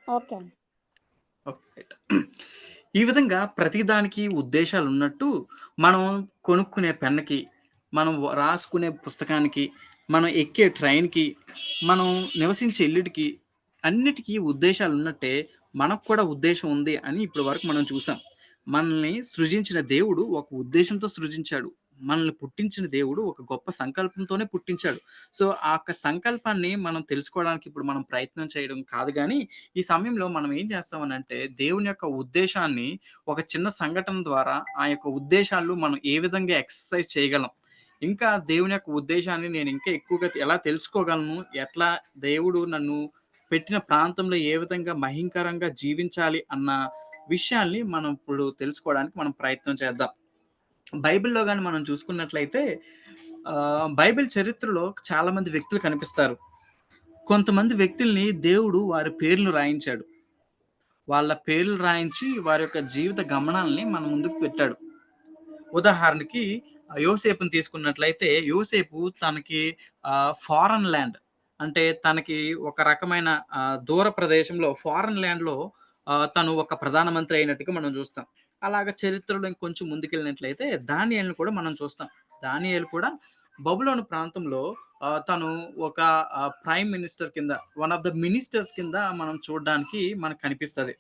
Okay అండి. Okay. Right. ఈ విధంగా ప్రతిదానికి ఉద్దేశాలున్నట్టు, మనం కొనుక్కునే పెన్నుకి, మనం రాసుకునే పుస్తకానికి, మనం ఎక్కే ట్రైన్‌కి, మనం నివసించే ఇల్లుటికి, అన్నిటికి ఉద్దేశాలున్నట్టే, మనకు కూడా ఉద్దేశ్యం ఉంది అని ఇప్పటి వరకు మనం చూసాం. మనల్ని సృజించిన దేవుడు ఒక ఉద్దేశ్యంతో సృజించాడు. మనల్ని పుట్టించిన దేవుడు ఒక గొప్ప సంకల్పంతోనే పుట్టించాడు. సో, ఆ యొక్క సంకల్పాన్ని మనం తెలుసుకోవడానికి ఇప్పుడు మనం ప్రయత్నం చేయడం కాదు గానీ, ఈ సమయంలో మనం ఏం చేస్తామనంటే, దేవుని యొక్క ఉద్దేశాన్ని ఒక చిన్న సంఘటన ద్వారా, ఆ యొక్క ఉద్దేశాలు మనం ఏ విధంగా ఎక్సర్సైజ్ చేయగలం, ఇంకా దేవుని యొక్క ఉద్దేశాన్ని నేను ఇంకా ఎక్కువగా ఎలా తెలుసుకోగలను, ఎట్లా దేవుడు నన్ను పెట్టిన ప్రాంతంలో ఏ విధంగా మహింకరంగా జీవించాలి అన్న విషయాల్ని మనం ఇప్పుడు తెలుసుకోవడానికి మనం ప్రయత్నం చేద్దాం. బైబిల్‌లో గాని మనం చూసుకున్నట్లయితే బైబిల్ చరిత్రలో చాలామంది వ్యక్తులు కనిపిస్తారు. కొంతమంది వ్యక్తుల్ని దేవుడు వారి పేర్లు రాయించాడు. వాళ్ళ పేర్లు రాయించి వారి యొక్క జీవిత గమనాల్ని మన ముందుకు పెట్టాడు. ఉదాహరణకి యోసేపుని తీసుకున్నట్లయితే, యోసేపు తనకి ఫారెన్ ల్యాండ్, అంటే తనకి ఒక రకమైన దూర ప్రదేశంలో ఫారెన్ ల్యాండ్‌లో తను ఒక ప్రధానమంత్రి అయినట్టుగా మనం చూస్తాం. అలాగా చరిత్రలో ఇంకొంచెం ముందుకెళ్ళినట్లయితే దానియేలుని కూడా మనం చూస్తాం. దానియేలు కూడా బబులోను ప్రాంతంలో తను ఒక ప్రైమ్ మినిస్టర్ కింద, వన్ ఆఫ్ ద మినిస్టర్స్ కింద మనం చూడడానికి మనకు కనిపిస్తది.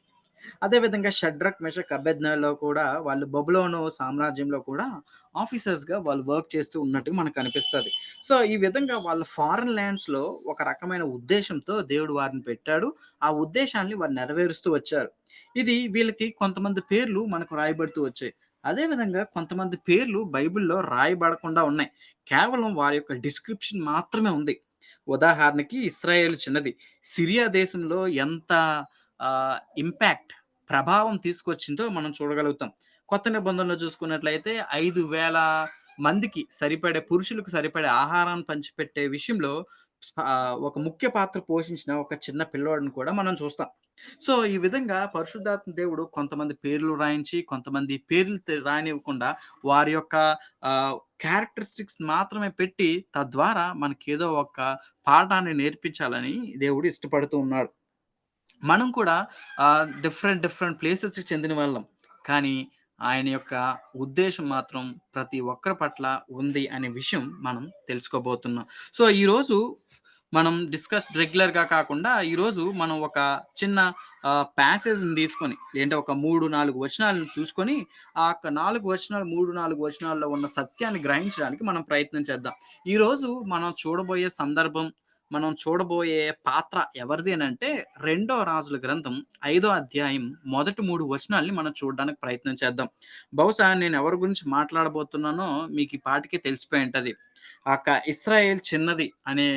అదే విధంగా 'షడ్రక్, మెషక్, అబేద్నెగోలో' కూడా వాళ్ళు బబులోను సామ్రాజ్యంలో కూడా ఆఫీసర్స్‌గా వాళ్ళు వర్క్ చేస్తూ ఉన్నట్టుగా మనకు కనిపిస్తది. సో, ఈ విధంగా వాళ్ళు ఫారెన్ ల్యాండ్స్‌లో ఒక రకమైన ఉద్దేశ్యంతో దేవుడు వారిని పెట్టాడు. ఆ ఉద్దేశాన్ని వారు నెరవేరుస్తూ వచ్చారు. ఇది వీళ్ళకి కొంతమంది పేర్లు మనకు రాయబడుతూ వచ్చాయి. అదే విధంగా కొంతమంది పేర్లు బైబిల్‌లో రాయబడకుండా ఉన్నాయి. కేవలం వారి యొక్క డిస్క్రిప్షన్ మాత్రమే ఉంది. ఉదాహరణకి ఇశ్రాయేలు చిన్నది. సిరియా దేశంలో ఎంత ఇంపాక్ట్, ప్రభావం తీసుకొచ్చిందో మనం చూడగలుగుతాం. కొత్త నిబంధనలో చూసుకున్నట్లయితే 5,000 మందికి సరిపడే, పురుషులకు సరిపడే ఆహారాన్ని పంచిపెట్టే విషయంలో ఒక ముఖ్య పాత్ర పోషించిన ఒక చిన్న పిల్లోడిని కూడా మనం చూస్తాం. సో, ఈ విధంగా పరిశుద్ధాత్మ దేవుడు కొంతమంది పేర్లు రాయించి, కొంతమంది పేర్లు రాయనివ్వకుండా వారి యొక్క క్యారెక్టరిస్టిక్స్ మాత్రమే పెట్టి, తద్వారా మనకేదో ఒక పాఠాన్ని నేర్పించాలని దేవుడు ఇష్టపడుతూ ఉన్నాడు. మనం కూడా డిఫరెంట్ ప్లేసెస్‌కి చెందిన వాళ్ళం. కానీ ఆయన యొక్క ఉద్దేశ్యం మాత్రం ప్రతి ఒక్కరి పట్ల ఉంది అనే విషయం మనం తెలుసుకోబోతున్నాం. సో, ఈరోజు మనం రెగ్యులర్‌గా కాకుండా ఈరోజు మనం ఒక చిన్న ప్యాసేజ్‌ని తీసుకొని, లేదంటే ఒక 3, 4 వచనాలను చూసుకొని, ఆ యొక్క 4 వచనాలు 3, 4 వచనాల్లో ఉన్న సత్యాన్ని గ్రహించడానికి మనం ప్రయత్నం చేద్దాం. ఈరోజు మనం చూడబోయే సందర్భం, మనం చూడబోయే పాత్ర ఎవరిది అనంటే, రెండో రాజుల గ్రంథం 5 అధ్యాయం మొదటి 3 వచనాల్ని మనం చూడడానికి ప్రయత్నం చేద్దాం. బహుశా నేను ఎవరి గురించి మాట్లాడబోతున్నానో మీకు ఈ పాటికే తెలిసిపోయి ఉంటది. ఆ యొక్క ఇశ్రాయేల్ చిన్నది అనే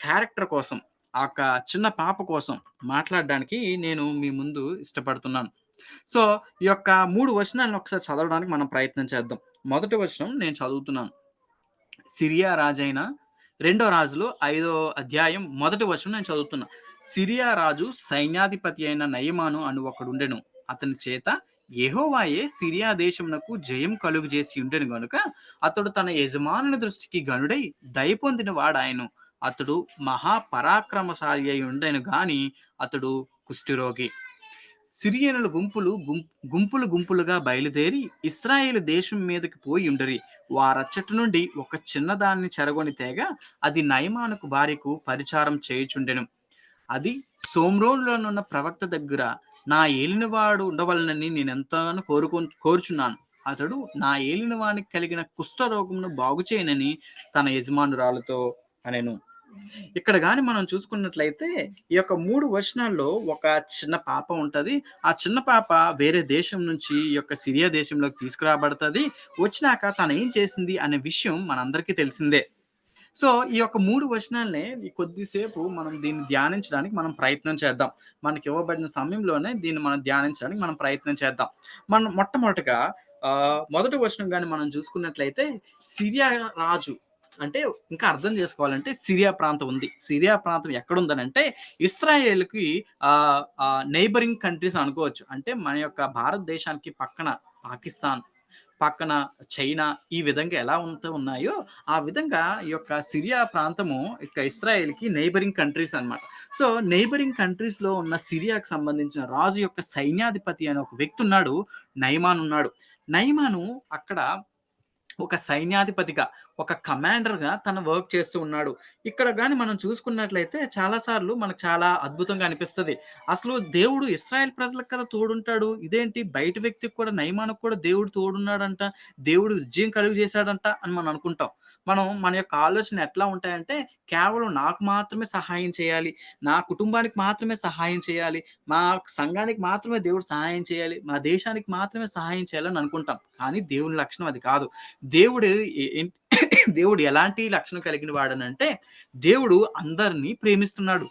క్యారెక్టర్ కోసం, ఆ యొక్క చిన్న పాప కోసం మాట్లాడడానికి నేను మీ ముందు ఇష్టపడుతున్నాను. సో, ఈ యొక్క 3 వచనాలను ఒకసారి చదవడానికి మనం ప్రయత్నం చేద్దాం. మొదటి వచనం నేను చదువుతున్నాను. సిరియా రాజైన రెండో రాజులు 5 అధ్యాయం మొదటి వచనం నేను చదువుతున్నా. సిరియా రాజు సైన్యాధిపతి అయిన నయమాను అను ఒకడుండెను. అతని చేత యెహోవాయే సిరియా దేశమునకు జయం కలుగజేసి ఉండెను గనుక అతడు తన యజమానుని దృష్టికి గనుడై దయ పొందిన వాడాయెను. అతడు మహా పరాక్రమశాలి అయి ఉండెను గాని అతడు కుష్ఠరోగి. సిరియనుల గుంపులు గుంపులుగా బయలుదేరి ఇశ్రాయేలు దేశం మీదకి పోయి ఉండరి. వారచ్చట నుండి ఒక చిన్నదాన్ని చెరగొని తేగ అది నయమానుకు భార్యకు పరిచారం చేయుచుండెను. అది సోమ్రోనులోనున్న ప్రవక్త దగ్గర నా ఏలినవాడు ఉండవలనని నేనెంతగానో కోరుచున్నాను. అతడు నా ఏలినవానికి కలిగిన కుష్ఠరోగమును బాగు చేయనని తన యజమానురాలతో అనెను. ఇక్కడ గాని మనం చూసుకున్నట్లయితే, ఈ యొక్క 3 వచనాల్లో ఒక చిన్న పాప ఉంటది. ఆ చిన్న పాప వేరే దేశం నుంచి ఈ యొక్క సిరియా దేశంలోకి తీసుకురాబడతది. వచ్చినాక తనేం చేసింది అనే విషయం మనందరికీ తెలిసిందే. సో, ఈ యొక్క 3 వచనాల్నే ఈ కొద్దిసేపు మనం దీన్ని ధ్యానించడానికి మనం ప్రయత్నం చేద్దాం. మనకివ్వబడిన సమయంలోనే దీన్ని మనం ధ్యానించడానికి మనం ప్రయత్నం చేద్దాం. మనం మొట్టమొదటగా మొదటి వచనం గాని మనం చూసుకున్నట్లయితే, సిరియా రాజు అంటే, ఇంకా అర్థం చేసుకోవాలంటే సిరియా ప్రాంతం ఉంది. సిరియా ప్రాంతం ఎక్కడుందనంటే ఇశ్రాయేల్‌కి నైబరింగ్ కంట్రీస్ అనుకోవచ్చు. అంటే మన యొక్క భారతదేశానికి పక్కన పాకిస్తాన్, పక్కన చైనా ఈ విధంగా ఎలా ఉన్నాయో, ఆ విధంగా ఈ యొక్క సిరియా ప్రాంతము ఇక ఇస్రాయేల్‌కి నైబరింగ్ కంట్రీస్ అన్నమాట. సో, నైబరింగ్ కంట్రీస్‌లో ఉన్న సిరియాకి సంబంధించిన రాజు యొక్క సైన్యాధిపతి అనే ఒక వ్యక్తి ఉన్నాడు. నయమాన్ ఉన్నాడు. నయమాను అక్కడ ఒక సైన్యాధిపతిగా, ఒక కమాండర్‌గా తన వర్క్ చేస్తూ ఉన్నాడు. ఇక్కడ గాని మనం చూసుకున్నట్లయితే చాలా సార్లు మనకు చాలా అద్భుతంగా అనిపిస్తది. అసలు దేవుడు ఇశ్రాయేల్ ప్రజలకు కదా తోడుంటాడు. ఇదేంటి బయట వ్యక్తికి కూడా నయమానుకు కూడా దేవుడు తోడున్నాడంట. దేవుడు విజయం కలుగజేశాడంట అని మనం అనుకుంటాం. మన యొక్క ఆలోచన ఎట్లా ఉంటాయంటే కేవలం నాకు మాత్రమే సహాయం చేయాలి. నా కుటుంబానికి మాత్రమే సహాయం చేయాలి. మా సంఘానికి మాత్రమే దేవుడు సహాయం చేయాలి. మా దేశానికి మాత్రమే సహాయం చేయాలని అనుకుంటాం. కానీ దేవుని లక్షణం అది కాదు. దేవుడు ఎ ఎన్ దేవుడు ఎలాంటి లక్షణం కలిగిన వాడనంటే, దేవుడు అందరిని ప్రేమిస్తున్నాడు.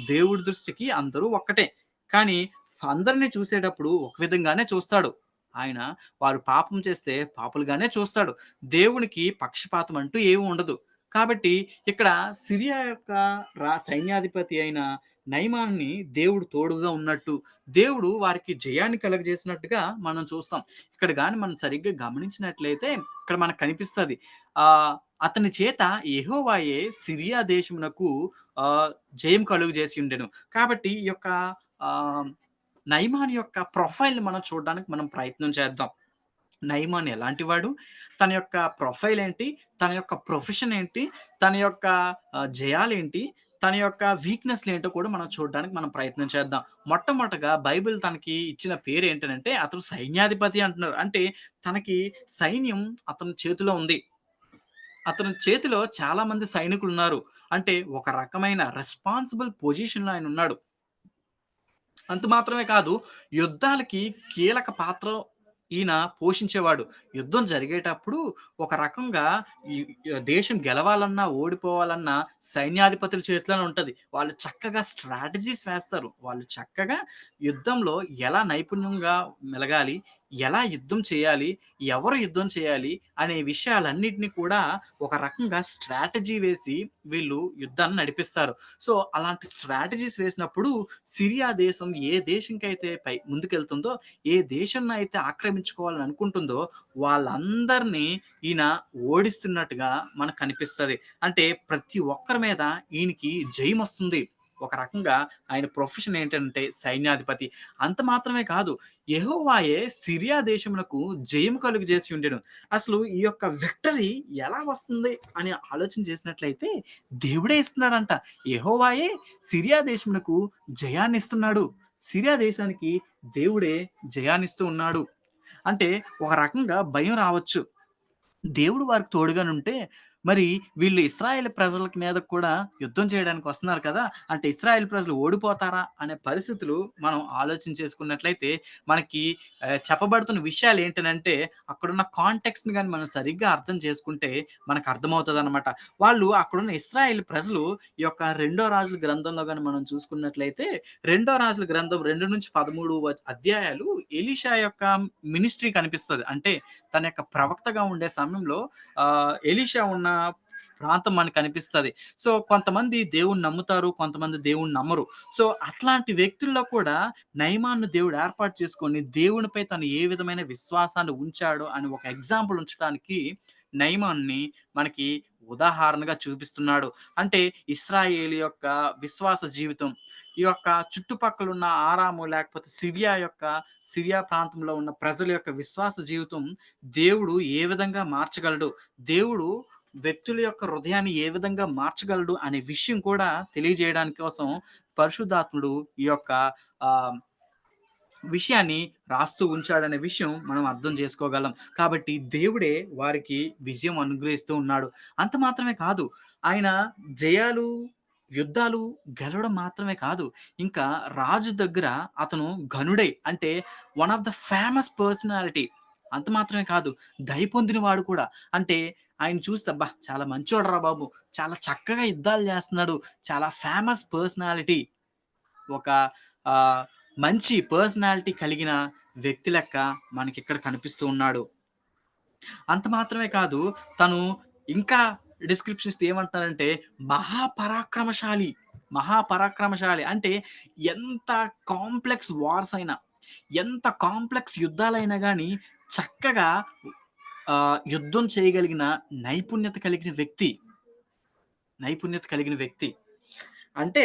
దేవుడి దృష్టికి అందరూ ఒక్కటే. కానీ అందరిని చూసేటప్పుడు ఒక విధంగానే చూస్తాడు. ఆయన వారు పాపం చేస్తే పాపులుగానే చూస్తాడు. దేవునికి పక్షపాతం అంటూ ఏమి ఉండదు. కాబట్టి ఇక్కడ సిరియా యొక్క సైన్యాధిపతి అయిన నయమానుని దేవుడు తోడుగా ఉన్నట్టు, దేవుడు వారికి జయాన్ని కలుగజేసినట్టుగా మనం చూస్తాం. ఇక్కడ గాని మనం సరిగ్గా గమనించినట్లయితే ఇక్కడ మనకు కనిపిస్తది. ఆహ్, అతని చేత యెహోవాయే సిరియా దేశమునకు జయం కలుగజేసి ఉండెను. కాబట్టి ఈ యొక్క ఆహ్, నయమాను యొక్క ప్రొఫైల్‌ని మనం చూడడానికి మనం ప్రయత్నం చేద్దాం. నయమాన్ ఎలాంటి వాడు? తన యొక్క ప్రొఫైల్ ఏంటి? తన యొక్క ప్రొఫెషన్ ఏంటి? తన యొక్క జయాలేంటి? తన యొక్క వీక్‌నెస్‌లేంటో కూడా మనం చూడడానికి మనం ప్రయత్నం చేద్దాం. మొట్టమొదటగా బైబిల్ తనకి ఇచ్చిన పేరేంటనంటే అతడు సైన్యాధిపతి అంటున్నారు. అంటే తనకి సైన్యం అతని చేతిలో ఉంది. అతని చేతిలో చాలా మంది సైనికులున్నారు. అంటే ఒక రకమైన రెస్పాన్సిబుల్ పొజిషన్‌లో ఆయనున్నాడు. అంత మాత్రమే కాదు, యుద్ధాలకి కీలక పాత్ర ఈయన పోషించేవాడు. యుద్ధం జరిగేటప్పుడు ఒక రకంగా ఈ దేశం గెలవాలన్నా, ఓడిపోవాలన్నా సైన్యాధిపతుల చేతిలోనే ఉంటది. వాళ్ళు చక్కగా స్ట్రాటజీస్ వేస్తారు. వాళ్ళు చక్కగా యుద్ధంలో ఎలా నైపుణ్యంగా మెలగాలి, ఎలా యుద్ధం చేయాలి, ఎవరు యుద్ధం చేయాలి అనే విషయాలన్నిటిని కూడా ఒక రకంగా స్ట్రాటజీ వేసి వీళ్ళు యుద్ధాన్ని నడిపిస్తారు. సో, అలాంటి స్ట్రాటజీస్ వేసినప్పుడు సిరియా దేశం ఏ దేశంకైతే ముందుకెళ్తుందో, ఏ దేశాన్నయితే ఆక్రమించుకోవాలని అనుకుంటుందో, వాళ్ళందరినీ ఈయన ఓడిస్తున్నట్టుగా మనకు కనిపిస్తది. అంటే ప్రతి ఒక్కరి మీద ఈయనకి జయమొస్తుంది. ఒక రకంగా ఆయన ప్రొఫెషన్ ఏంటంటే సైన్యాధిపతి. అంత మాత్రమే కాదు, యెహోవాయే సిరియా దేశమునకు జయము కలుగజేసి ఉండెను. అసలు ఈ యొక్క విక్టరీ ఎలా వస్తుంది అని ఆలోచన చేసినట్లయితే దేవుడే ఇస్తున్నాడంట. యెహోవాయే సిరియా దేశమునకు జయాన్నిస్తున్నాడు. సిరియా దేశానికి దేవుడే జయాన్నిస్తూ ఉన్నాడు. అంటే ఒక రకంగా భయం రావచ్చు. దేవుడు వారికి తోడుగానుంటే, మరి వీళ్ళు ఇశ్రాయేల్ ప్రజలకి మీద కూడా యుద్ధం చేయడానికి వస్తున్నారు కదా! అంటే ఇశ్రాయేల్ ప్రజలు ఓడిపోతారా? అనే పరిస్థితులు మనం ఆలోచన చేసుకున్నట్లయితే, మనకి చెప్పబడుతున్న విషయాలేంటనంటే, అక్కడున్న కాంటెక్స్ట్‌ని గాని మనం సరిగ్గా అర్థం చేసుకుంటే, మనకు అర్థమవుతదనమాట. వాళ్ళు అక్కడున్న ఇశ్రాయేల్ ప్రజలు ఈ యొక్క రెండో రాజుల గ్రంథంలో గాని మనం చూసుకున్నట్లయితే, రెండో రాజుల గ్రంథం 2-13 అధ్యాయాలు ఎలీషా యొక్క మినిస్ట్రీ కనిపిస్తది. అంటే తన యొక్క ప్రవక్తగా ఉండే సమయంలో ఎలీషా ఉన్న ప్రాంతం మనకు కనిపిస్తది. సో, కొంతమంది దేవుణ్ణి నమ్ముతారు. కొంతమంది దేవుణ్ణి నమ్మరు. సో, అట్లాంటి వ్యక్తుల్లో కూడా నయమాన్‌ను దేవుడు ఏర్పాటు చేసుకొని, దేవునిపై తను ఏ విధమైన విశ్వాసాన్ని ఉంచాడో అని ఒక ఎగ్జాంపుల్ ఉంచడానికి నయమాన్‌ని మనకి ఉదాహరణగా చూపిస్తున్నాడు. అంటే ఇశ్రాయేలు యొక్క విశ్వాస జీవితం, ఈ యొక్క చుట్టుపక్కలున్న ఆరాము లేకపోతే సిరియా ప్రాంతంలో ఉన్న ప్రజల యొక్క విశ్వాస జీవితం దేవుడు ఏ విధంగా మార్చగలడు? దేవుడు వ్యక్తుల యొక్క హృదయాన్ని ఏ విధంగా మార్చగలడు అనే విషయం కూడా తెలియజేయడానికి కోసం పరిశుద్ధాత్ముడు ఈ యొక్క ఆహ్, విషయాన్ని రాస్తూ ఉంచాడనే విషయం మనం అర్థం చేసుకోగలం. కాబట్టి దేవుడే వారికి విజయం అనుగ్రహిస్తూ ఉన్నాడు. అంత మాత్రమే కాదు. ఆయన జయాలు, యుద్ధాలు గెలవడం మాత్రమే కాదు. ఇంకా రాజు దగ్గర అతను ఘనుడై అంటే one of the famous personality. అంత మాత్రమే కాదు. దయ పొందిన వాడు కూడా. అంటే ఆయన చూస్తే అబ్బా! చాలా మంచోడురా బాబు! చాలా చక్కగా యుద్ధాలు చేస్తున్నాడు. చాలా ఫేమస్ పర్సనాలిటీ. ఒక ఆహ్, మంచి పర్సనాలిటీ కలిగిన వ్యక్తి లెక్క మనకిక్కడ కనిపిస్తూ ఉన్నాడు. అంత మాత్రమే కాదు, తను ఇంకా డిస్క్రిప్షన్ ఇస్తే ఏమంటున్నారంటే, మహాపరాక్రమశాలి, మహాపరాక్రమశాలి అంటే ఎంత కాంప్లెక్స్ వార్స్ అయినా, ఎంత కాంప్లెక్స్ యుద్ధాలైనా గాని చక్కగా యుద్ధం చేయగలిగిన నైపుణ్యత కలిగిన వ్యక్తి. నైపుణ్యత కలిగిన వ్యక్తి. అంటే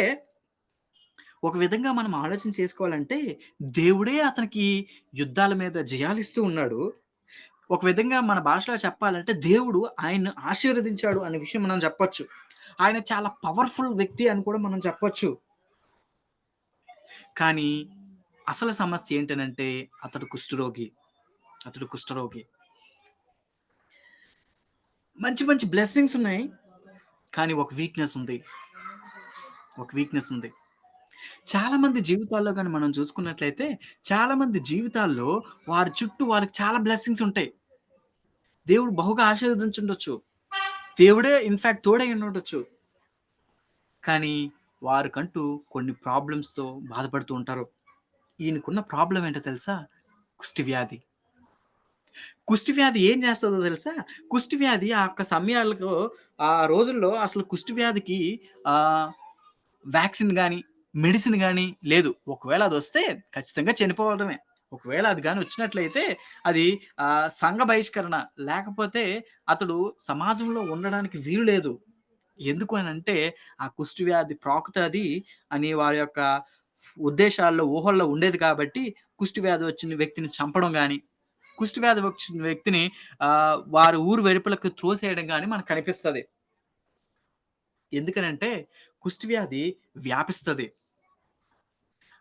ఒక విధంగా మనం ఆలోచన చేసుకోవాలంటే, దేవుడే అతనికి యుద్ధాల మీద జయాలిస్తూ ఉన్నాడు. ఒక విధంగా మన భాషలో చెప్పాలంటే, దేవుడు ఆయన్ను ఆశీర్వదించాడు అనే విషయం మనం చెప్పొచ్చు. ఆయన చాలా పవర్‌ఫుల్ వ్యక్తి అని కూడా మనం చెప్పొచ్చు. కానీ అసలు సమస్య ఏంటనంటే, అతడు కుష్ఠరోగి. అతడు కుష్ఠరోగి. మంచి మంచి బ్లెస్సింగ్స్ ఉన్నాయి. కానీ ఒక వీక్‌నెస్ ఉంది. ఒక వీక్‌నెస్ ఉంది. చాలా మంది జీవితాల్లో గాని మనం చూసుకున్నట్లయితే, చాలా మంది జీవితాల్లో వారి చుట్టూ వారికి చాలా బ్లెస్సింగ్స్ ఉంటాయి. దేవుడు బహుగా ఆశీర్వదించుండొచ్చు. దేవుడే ఇన్‌ఫాక్ట్ తోడై ఉండుండొచ్చు. కానీ వారికంటూ కొన్ని ప్రాబ్లమ్స్‌తో బాధపడుతూ ఉంటారు. ఈయనకున్న ప్రాబ్లమ్ ఏంటో తెలుసా? కుష్టి వ్యాధి. కుష్టి వ్యాధి ఏం చేస్తదో తెలుసా? కుష్టి వ్యాధి ఆ యొక్క సమయాలకు ఆ రోజుల్లో అసలు కుష్టి వ్యాధికి ఆహ్, వాక్సిన్ గాని, మెడిసిన్ గాని లేదు. ఒకవేళ అదొస్తే ఖచ్చితంగా చనిపోవడమే. ఒకవేళ అది గాని వచ్చినట్లయితే అది సంఘ బహిష్కరణ లేకపోతే అతడు సమాజంలో ఉండడానికి వీలు లేదు. ఎందుకు అనంటే ఆ కుష్టి వ్యాధి ప్రాకుతది అని వారి యొక్క ఉద్దేశాల్లో, ఊహల్లో ఉండేది కాబట్టి కుష్టి వ్యాధి వచ్చిన వ్యక్తిని చంపడం గాని, కుష్టి వ్యాధి వచ్చిన వ్యక్తిని వారి ఊరు వెలుపలకు త్రోసేయడం గాని మనకు కనిపిస్తది. ఎందుకనంటే కుష్టి వ్యాధి వ్యాపిస్తది.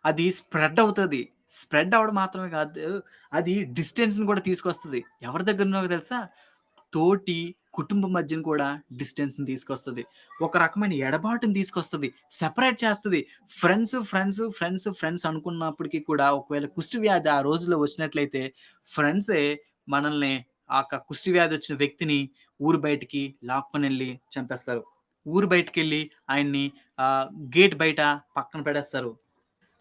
అది స్ప్రెడ్ అవుతది. స్ప్రెడ్ అవ్వడం మాత్రమే కాదు, అది డిస్టెన్స్‌ని కూడా తీసుకొస్తది. ఎవరి దగ్గరున్నో తెలుసా? తోటి కుటుంబం మధ్యన కూడా డిస్టెన్స్‌ని తీసుకొస్తది. ఒక రకమైన ఎడబాటుని తీసుకొస్తది. సెపరేట్ చేస్తది. ఫ్రెండ్స్ అనుకున్నప్పటికి కూడా ఒకవేళ కుష్టి వ్యాధి ఆ రోజుల్లో వచ్చినట్లయితే ఫ్రెండ్సే మనల్ని ఆ యొక్క కుష్టి వ్యాధి వచ్చిన వ్యక్తిని ఊరు బయటికి లాక్కొనెళ్లి చంపేస్తారు. ఊరు బయటికెళ్ళి ఆయన్ని ఆహ్, గేట్ బయట పక్కన పడేస్తారు.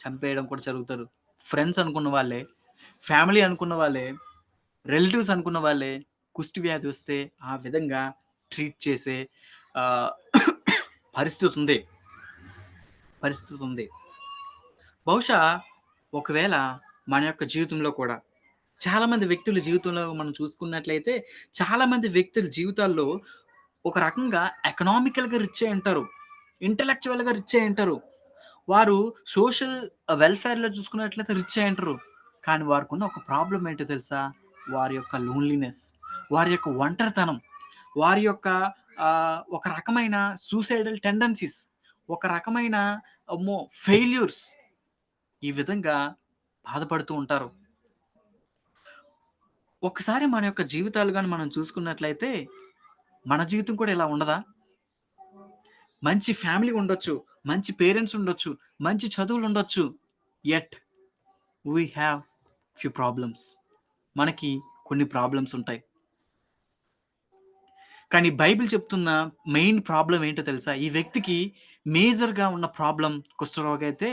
చంపేయడం కూడా జరుగుతారు. ఫ్రెండ్స్ అనుకున్న వాళ్ళే, ఫ్యామిలీ అనుకున్న వాళ్ళే, రిలేటివ్స్ అనుకున్న వాళ్ళే కుష్టి వ్యాధి వస్తే ఆ విధంగా ట్రీట్ చేసే ఆహ్, పరిస్థితుంది. పరిస్థితుంది. బహుశా ఒకవేళ మన యొక్క జీవితంలో కూడా చాలా మంది వ్యక్తుల జీవితంలో మనం చూసుకున్నట్లయితే, చాలా మంది వ్యక్తుల జీవితాల్లో ఒక రకంగా ఎకనామికల్‌గా రిచ్ అయ్యుంటారు. ఇంటలెక్చువల్‌గా రిచ్ అయ్యుంటారు. వారు సోషల్ వెల్‌ఫేర్‌లో చూసుకున్నట్లయితే రిచ్ అయ్యుంటరు. కానీ వారికున్న ఒక ప్రాబ్లమ్ ఏంటో తెలుసా? వారి యొక్క లోన్‌లీనెస్, వారి యొక్క ఒంటరితనం, వారి యొక్క ఒక రకమైన సూసైడల్ టెండెన్సీస్, ఒక రకమైన అమ్మో! ఫెయిల్యూర్స్ ఈ విధంగా బాధపడుతూ ఉంటారు. ఒక్కసారి మన యొక్క జీవితాలు గాని మనం చూసుకున్నట్లయితే, మన జీవితం కూడా ఇలా ఉండదా? మంచి ఫ్యామిలీ ఉండొచ్చు, మంచి పేరెంట్స్ ఉండొచ్చు, మంచి చదువులుండొచ్చు. Yet we have few problems. మనకి కొన్ని ప్రాబ్లమ్స్ ఉంటాయి. కానీ బైబిల్ చెప్తున్న మెయిన్ ప్రాబ్లమ్ ఏంటో తెలుసా? ఈ వ్యక్తికి మేజర్‌గా ఉన్న ప్రాబ్లమ్ కుష్ఠరోగి అయితే,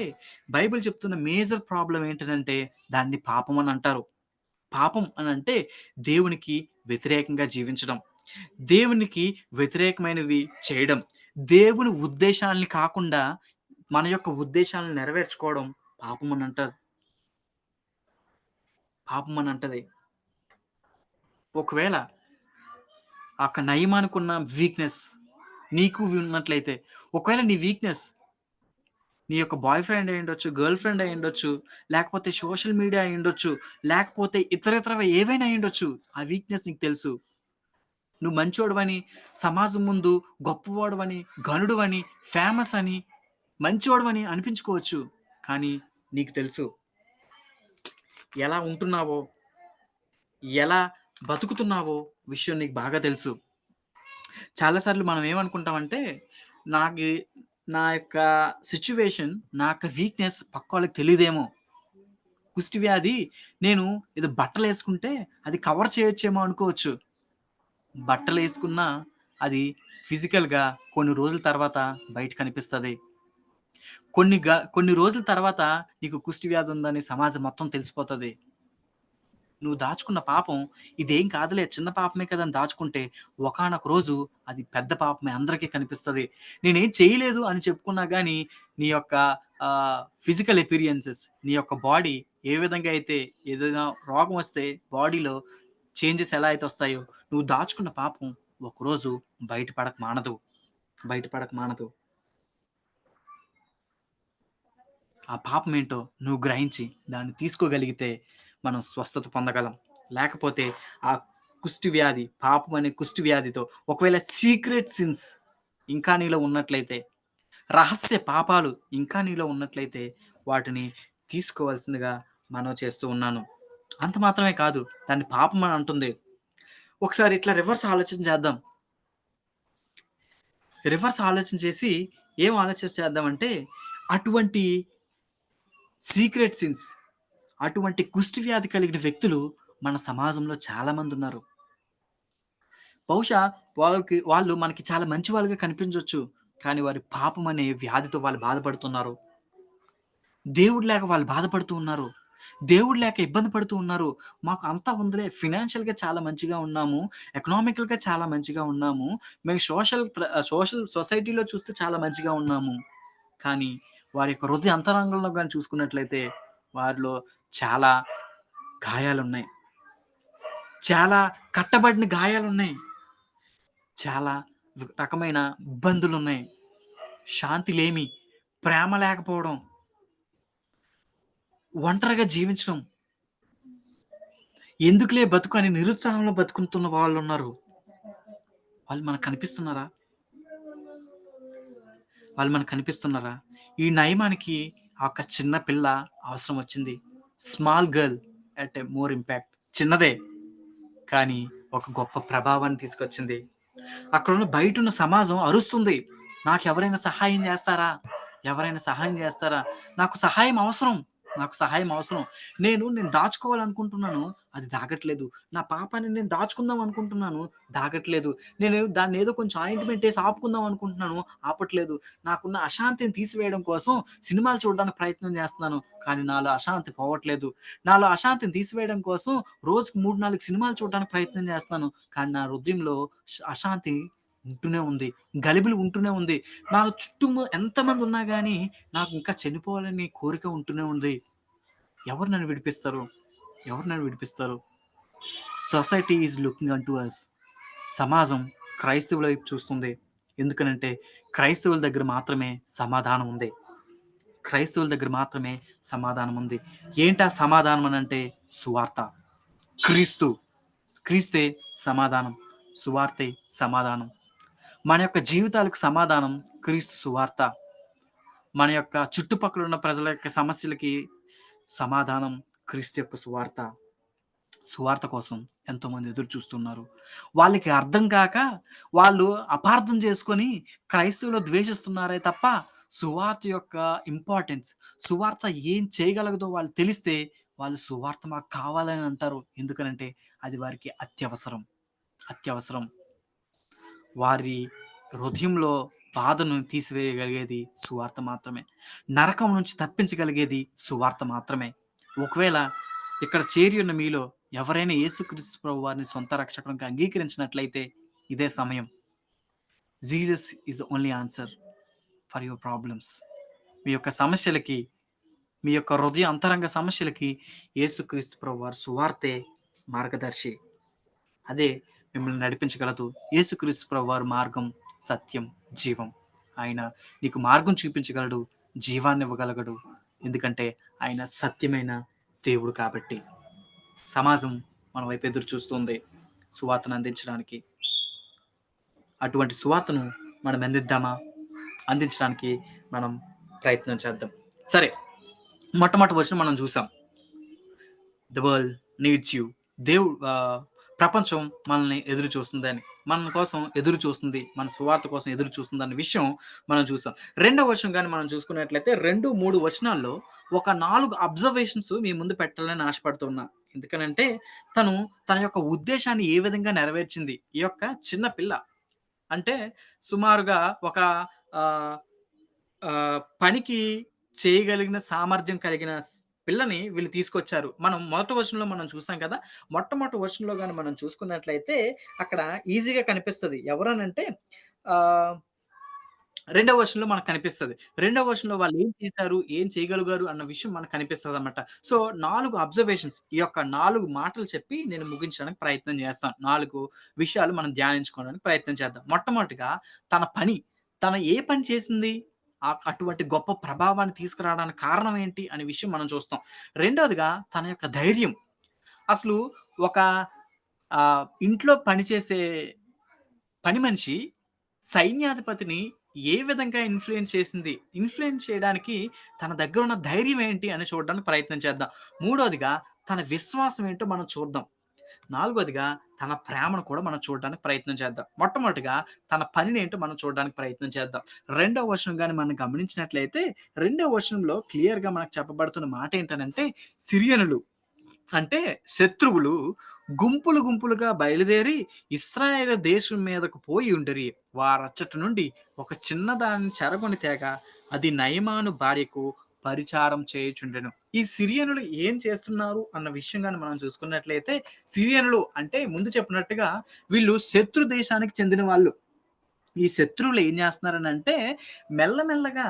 బైబిల్ చెప్తున్న మేజర్ ప్రాబ్లమ్ ఏంటనంటే దాన్ని పాపం అని అంటారు. పాపం అనంటే దేవునికి వ్యతిరేకంగా జీవించడం. దేవునికి వ్యతిరేకమైనవి చేయడం. దేవుని ఉద్దేశాల్ని కాకుండా మన యొక్క ఉద్దేశాలను నెరవేర్చుకోవడం పాపం అని అంటారు. పాపం అని అంటది. ఒకవేళ ఆ యొక్క నయమానుకున్న వీక్‌నెస్ నీకు ఉన్నట్లయితే, ఒకవేళ నీ వీక్‌నెస్ నీ యొక్క బాయ్ ఫ్రెండ్ అయ్యుండొచ్చు, గర్ల్ ఫ్రెండ్ అయ్యుండొచ్చు, లేకపోతే సోషల్ మీడియా అయ్యుండొచ్చు, లేకపోతే ఇతరితరవి ఏవైనా అయ్యుండొచ్చు. ఆ వీక్‌నెస్ నీకు తెలుసు. నువ్వు మంచోడివని, సమాజం ముందు గొప్పవాడివని, ఘనుడివని, ఫేమస్ అని, మంచోడివని అనిపించుకోవచ్చు. కానీ నీకు తెలుసు ఎలా ఉంటున్నావో, ఎలా బతుకుతున్నావో విషయం నీకు బాగా తెలుసు. చాలా సార్లు మనం ఏమనుకుంటామంటే, నాకి నా యొక్క సిట్యుయేషన్, నా యొక్క వీక్‌నెస్ పక్కోళ్ళకి తెలీదేమో. కుష్టి వ్యాధి నేను ఏదో బట్టలేసుకుంటే అది కవర్ చేయొచ్చేమో అనుకోవచ్చు. బట్టలేసుకున్నా అది ఫిజికల్‌గా కొన్ని రోజుల తర్వాత బయట కనిపిస్తది. కొన్ని రోజుల తర్వాత నీకు కుష్టి వ్యాధి ఉందని సమాజం మొత్తం తెలిసిపోతది. నువ్వు దాచుకున్న పాపం ఇదేం కాదులే చిన్న పాపమే కదా అని దాచుకుంటే ఒకానొక రోజు అది పెద్ద పాపమే అందరికీ కనిపిస్తది. నేనేం చేయలేదు అని చెప్పుకున్నా గానీ నీ యొక్క ఫిజికల్ అపియరెన్సెస్ నీ యొక్క బాడీ ఏ విధంగా అయితే ఏదైనా రోగం వస్తే బాడీలో చేంజెస్ ఎలా అయితే వస్తాయో, నువ్వు దాచుకున్న పాపం ఒకరోజు బయటపడక మానదు. బయటపడక మానదు. ఆ పాపమేంటో నువ్వు గ్రహించి దాన్ని తీసుకోగలిగితే మనం స్వస్థత పొందగలం. లేకపోతే ఆ కుష్టు వ్యాధి, పాపం అనే కుష్టు వ్యాధితో ఒకవేళ సీక్రెట్ సిన్స్ ఇంకా నీలో ఉన్నట్లయితే, రహస్య పాపాలు ఇంకా నీలో ఉన్నట్లయితే వాటిని తీసుకోవాల్సిందిగా మనవి చేస్తూ ఉన్నాను. అంత మాత్రమే కాదు, దాన్ని పాపం అని అంటుంది. ఒకసారి ఇట్లా రివర్స్ ఆలోచన చేద్దాం. రివర్స్ ఆలోచన చేసి ఏం ఆలోచన చేద్దామంటే, అటువంటి సీక్రెట్ సిన్స్, అటువంటి కుష్టు వ్యాధి కలిగిన వ్యక్తులు మన సమాజంలో చాలా మందున్నారు. బహుశా వాళ్ళు మనకి చాలా మంచి వాళ్ళుగా కనిపించొచ్చు. కానీ వారి పాపం అనే వ్యాధితో వాళ్ళు బాధపడుతున్నారు. దేవుడు లేక వాళ్ళు బాధపడుతూ ఉన్నారు. దేవుడు లేక ఇబ్బంది పడుతూ ఉన్నారు. మాకు అంతా ఉందిలే, ఫినాన్షియల్‌గా చాలా మంచిగా ఉన్నాము. ఎకనామికల్‌గా చాలా మంచిగా ఉన్నాము. మేము సోషల్ సొసైటీలో చూస్తే చాలా మంచిగా ఉన్నాము. కానీ వారి యొక్క హృదయ అంతరంగంలో గాని చూసుకున్నట్లయితే వారిలో చాలా గాయాలున్నాయి. చాలా కట్టబడిన గాయాలున్నాయి. చాలా రకమైన ఇబ్బందులున్నాయి. శాంతి లేమి, ప్రేమ లేకపోవడం, ఒంటరిగా జీవించడం, ఎందుకులే బతుకు అని నిరుత్సాహంలో బతుకుతున్న వాళ్ళున్నారు. వాళ్ళు మనకు కనిపిస్తున్నారా? వాళ్ళు మనకు కనిపిస్తున్నారా? ఈ నయమానికి ఆ ఒక్క చిన్న పిల్ల అవసరం వచ్చింది. Small girl at a more impact. చిన్నదే కానీ ఒక గొప్ప ప్రభావాన్ని తీసుకొచ్చింది. అక్కడున్న బయటున్న సమాజం అరుస్తుంది. నాకెవరైనా సహాయం జేస్తారా? ఎవరైనా సహాయం జేస్తారా? నాకు సహాయం అవసరం. నాకు సహాయం అవసరం. నేను దాచుకోవాలనుకుంటున్నాను. అది దాగట్లేదు. నా పాపాన్ని నేను దాచుకుందాం అనుకుంటున్నాను. దాగట్లేదు. నేను దాన్నేదో కొంచెం ఆయింట్‌మెంట్ ఏసి ఆపుకుందాం అనుకుంటున్నాను. ఆపట్లేదు. నాకున్న అశాంతిని తీసివేయడం కోసం సినిమాలు చూడడానికి ప్రయత్నం జేస్తున్నాను. కానీ నాలో అశాంతి పోవట్లేదు. నాలో అశాంతిని తీసివేయడం కోసం రోజుకి 3, 4 సినిమాలు చూడడానికి ప్రయత్నం జేస్తున్నాను. కానీ నా హృదయంలో అశాంతి ఉంటూనే ఉంది. గలిబిలి ఉంటూనే ఉంది. నా చుట్టూ ఎంతమంది ఉన్నా గాని నాకు ఇంకా చనిపోవాలని కోరిక ఉంటూనే ఉంది. ఎవరు నన్ను విడిపిస్తారు? ఎవరు నన్ను విడిపిస్తారు? Society is looking unto us. సమాజం క్రైస్తవుల వైపు చూస్తుంది. ఎందుకనంటే క్రైస్తవుల దగ్గర మాత్రమే సమాధానం ఉంది. క్రైస్తవుల దగ్గర మాత్రమే సమాధానం ఉంది. ఏంటా సమాధానం అనంటే సువార్త. క్రీస్తు. క్రీస్తే సమాధానం. సువార్తే సమాధానం. మన యొక్క జీవితాలకు సమాధానం క్రీస్తు సువార్త. మన యొక్క చుట్టుపక్కల ఉన్న ప్రజల యొక్క సమస్యలకి సమాధానం క్రీస్తు యొక్క సువార్త. సువార్త కోసం ఎంతోమంది ఎదురు చూస్తున్నారు. వాళ్ళకి అర్థం కాక వాళ్ళు అపార్థం చేసుకొని క్రైస్తవులు ద్వేషిస్తున్నారే తప్ప సువార్త యొక్క ఇంపార్టెన్స్, సువార్త ఏం చేయగలగదో వాళ్ళు తెలిస్తే వాళ్ళు సువార్త మాకు కావాలని అంటారు. ఎందుకనంటే అది వారికి అత్యవసరం. అత్యవసరం. వారి హృదయంలో బాధను తీసివేయగలిగేది సువార్త మాత్రమే. నరకం నుంచి తప్పించగలిగేది సువార్త మాత్రమే. ఒకవేళ ఇక్కడ చేరి ఉన్న మీలో ఎవరైనా యేసుక్రీస్తు ప్రభువారిని సొంత రక్షకునిగా అంగీకరించినట్లయితే ఇదే సమయం. Jesus is the only answer for your problems. మీ యొక్క సమస్యలకి, మీ యొక్క హృదయ అంతరంగ సమస్యలకి యేసుక్రీస్తు ప్రభువారి సువార్తే మార్గదర్శి. అదే మిమ్మల్ని నడిపించగలదు. యేసుక్రీస్తు ప్రభువారు మార్గం, సత్యం, జీవం. ఆయన నీకు మార్గం చూపించగలడు, జీవాన్ని ఇవ్వగలగడు. ఎందుకంటే ఆయన సత్యమైన దేవుడు కాబట్టి. సమాజం మన వైపు ఎదురు చూస్తుంది సువార్తను అందించడానికి. అటువంటి సువార్తను మనం అందిద్దామా? అందించడానికి మనం ప్రయత్నం చేద్దాం. సరే, మొట్టమొదటి వచనం మనం చూసాం. The world needs you. ప్రపంచం మనల్ని ఎదురు చూస్తుందని, మన కోసం ఎదురు చూస్తుంది, మన సువార్త కోసం ఎదురు చూస్తుందన్న విషయం మనం చూసాం. రెండో వచనం గాని మనం చూసుకున్నట్లయితే 2, 3 వచనాల్లో ఒక 4 అబ్జర్వేషన్స్ మీ ముందు పెట్టాలని ఆశపడుతున్నా. ఎందుకనంటే తన యొక్క ఉద్దేశాన్ని ఏ విధంగా నెరవేర్చింది ఈ యొక్క చిన్న పిల్ల. అంటే సుమారుగా ఒక ఆహ్, పనికి చేయగలిగిన సామర్థ్యం కలిగిన పిల్లని వీళ్ళు తీసుకొచ్చారు. మనం మొదటి వచనంలో మనం చూసాం కదా! మొట్టమొదటి వచనంలో గాని మనం చూసుకున్నట్లయితే అక్కడ ఈజీగా కనిపిస్తది. ఎవరనంటే ఆహ్, రెండో వర్షన్‌లో మనకు కనిపిస్తది. రెండో వర్షన్‌లో వాళ్ళు ఏం చేశారు, ఏం చేయగలిగారు అన్న విషయం మనకు కనిపిస్తదనమాట. సో, 4 అబ్జర్వేషన్స్ ఈ యొక్క 4 మాటలు చెప్పి నేను ముగించడానికి ప్రయత్నం చేస్తాను. 4 విషయాలు మనం ధ్యానించుకోవడానికి ప్రయత్నం చేద్దాం. మొట్టమొదటిగా తన పని. తను ఏ పని చేసింది? అటువంటి గొప్ప ప్రభావాన్ని తీసుకురావడానికి కారణం ఏంటి? అనే విషయం మనం చూస్తాం. రెండోదిగా తన యొక్క ధైర్యం. అసలు ఒక ఇంట్లో పనిచేసే పని మనిషి సైన్యాధిపతిని ఏ విధంగా ఇన్‌ఫ్లూయెన్స్ చేసింది? ఇన్‌ఫ్లూయెన్స్ చేయడానికి తన దగ్గరున్న ధైర్యం ఏంటి అని చూడడానికి ప్రయత్నం చేద్దాం. మూడోదిగా తన విశ్వాసం ఏంటో మనం చూద్దాం. నాలుగోదిగా తన ప్రేమను కూడా మనం చూడడానికి ప్రయత్నం చేద్దాం. మొట్టమొదటిగా తన పనినేంటో మనం చూడడానికి ప్రయత్నం చేద్దాం. రెండో వచనం గాని మనం గమనించినట్లయితే, రెండో వచనంలో క్లియర్‌గా మనకు చెప్పబడుతున్న మాట ఏంటనంటే, సిరియనులు అంటే శత్రువులు గుంపులు గుంపులుగా బయలుదేరి ఇశ్రాయేలు దేశం మీదకు పోయి ఉండిరి. వారచ్చటి నుండి ఒక చిన్నదాన్ని చెరగొని తేగా అది నయమాను భార్యకు పరిచారం చేయుచుండెను. ఈ సిరియనులు ఏం చేస్తున్నారు అన్న విషయం గాని మనం చూసుకున్నట్లయితే, సిరియనులు అంటే ముందు చెప్పినట్టుగా వీళ్ళు శత్రు దేశానికి చెందిన వాళ్ళు. ఈ శత్రువులు ఏం చేస్తున్నారనంటే, మెల్లమెల్లగా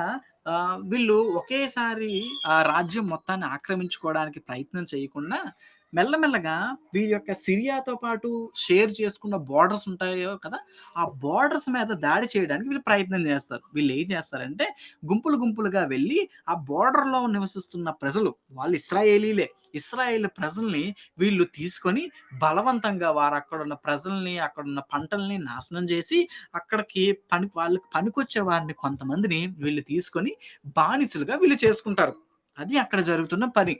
వీళ్ళు ఒకేసారి ఆ రాజ్యం మొత్తాన్ని ఆక్రమించుకోవడానికి ప్రయత్నం చేయకుండా, మెల్లమెల్లగా వీరి యొక్క సిరియాతో పాటు షేర్ చేసుకున్న బోర్డర్స్ ఉంటాయో కదా! ఆ బోర్డర్స్ మీద దాడి చేయడానికి వీళ్ళు ప్రయత్నం చేస్తారు. వీళ్ళు ఏం చేస్తారంటే, గుంపులు గుంపులుగా వెళ్లి, ఆ బోర్డర్‌లో నివసిస్తున్న ప్రజలు, వాళ్ళు ఇశ్రాయేలీలే. ఇశ్రాయేలు ప్రజల్ని వీళ్ళు తీసుకొని బలవంతంగా వారక్కడున్న ప్రజల్ని, అక్కడున్న పంటల్ని నాశనం చేసి అక్కడికి వాళ్ళకి పనికొచ్చే వారిని కొంతమందిని వీళ్ళు తీసుకొని బానిసలుగా వీళ్ళు చేసుకుంటారు. అది అక్కడ జరుగుతున్న పని.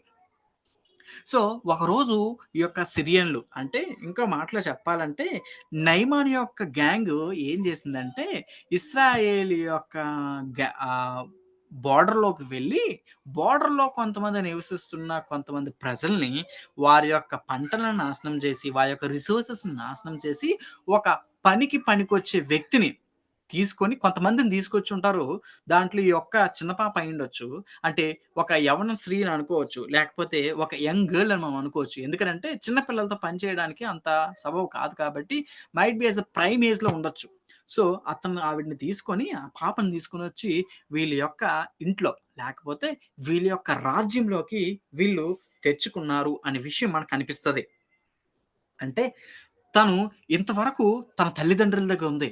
సో, ఒకరోజు ఈ యొక్క సిరియన్లు అంటే ఇంకో మాటలో చెప్పాలంటే నైమాన్ యొక్క గ్యాంగు ఏం చేసిందంటే ఇశ్రాయేల్ యొక్క బోర్డర్‌లోకి వెళ్ళి బోర్డర్‌లో కొంతమంది నివసిస్తున్న కొంతమంది ప్రజల్ని వారి యొక్క పంటలను నాశనం చేసి, వారి యొక్క రిసోర్సెస్‌ని నాశనం చేసి ఒక పనికి పనికొచ్చే వ్యక్తిని తీసుకొని కొంతమందిని తీసుకొచ్చుంటారు. దాంట్లో ఈ యొక్క చిన్న పాప అయ్యుండొచ్చు. అంటే ఒక యవ్వన స్త్రీని అనుకోవచ్చు. లేకపోతే ఒక యంగ్ గర్ల్ అని మనం అనుకోవచ్చు. ఎందుకనంటే చిన్న పిల్లలతో పని చేయడానికి అంత సబబు కాదు కాబట్టి might be as a prime ఏజ్‌లో ఉండొచ్చు. సో, ఆవిడని తీసుకొని ఆ పాపని తీసుకొనొచ్చి వీళ్ళ యొక్క ఇంట్లో లేకపోతే వీళ్ళ యొక్క రాజ్యంలోకి వీళ్ళు తెచ్చుకున్నారు అనే విషయం మనకనిపిస్తది. అంటే తను ఇంతవరకు తన తల్లిదండ్రుల దగ్గరుంది.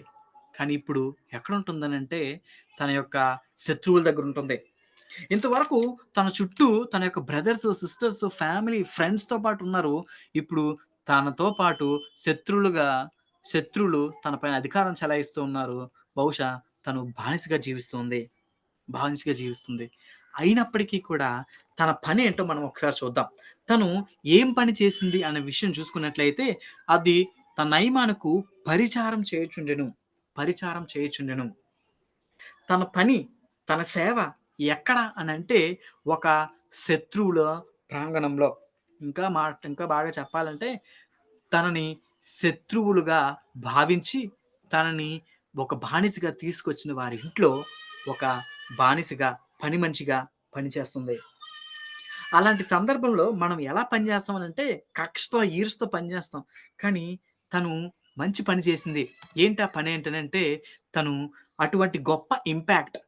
కానీ ఇప్పుడు ఎక్కడుంటుందనంటే, తన యొక్క శత్రువుల దగ్గరుంటుంది. ఇంతవరకు తన చుట్టూ తన యొక్క బ్రదర్స్, సిస్టర్స్, ఫ్యామిలీ, ఫ్రెండ్స్‌తో పాటున్నారు. ఇప్పుడు తనతో పాటు శత్రువులుగా శత్రువులు తన పైన అధికారం చెలాయిస్తూ ఉన్నారు. బహుశా తను బానిసగా జీవిస్తుంది. బానిసగా జీవిస్తుంది. అయినప్పటికీ కూడా తన పనేంటో మనం ఒకసారి చూద్దాం. తను ఏం పని చేసింది అనే విషయం చూసుకున్నట్లయితే, అది తన నయమానుకు పరిచారం చేయుచుండెను. పరిచారం చేయుచుండెను. తన పని, తన సేవ ఎక్కడ అనంటే, ఒక శత్రువుల ప్రాంగణంలో. ఇంకా బాగా చెప్పాలంటే, తనని శత్రువులుగా భావించి, తనని ఒక బానిసగా తీసుకొచ్చిన వారి ఇంట్లో, ఒక బానిసగా, పని మనిషిగా పనిచేస్తుంది. అలాంటి సందర్భంలో మనం ఎలా పని చేస్తామనంటే, కక్షతో, ఈర్ష్యతో పని చేస్తాం. కానీ తను మంచి పని చేసింది. ఏంటి ఆ పనేంటనంటే, తను అటువంటి గొప్ప ఇంపాక్ట్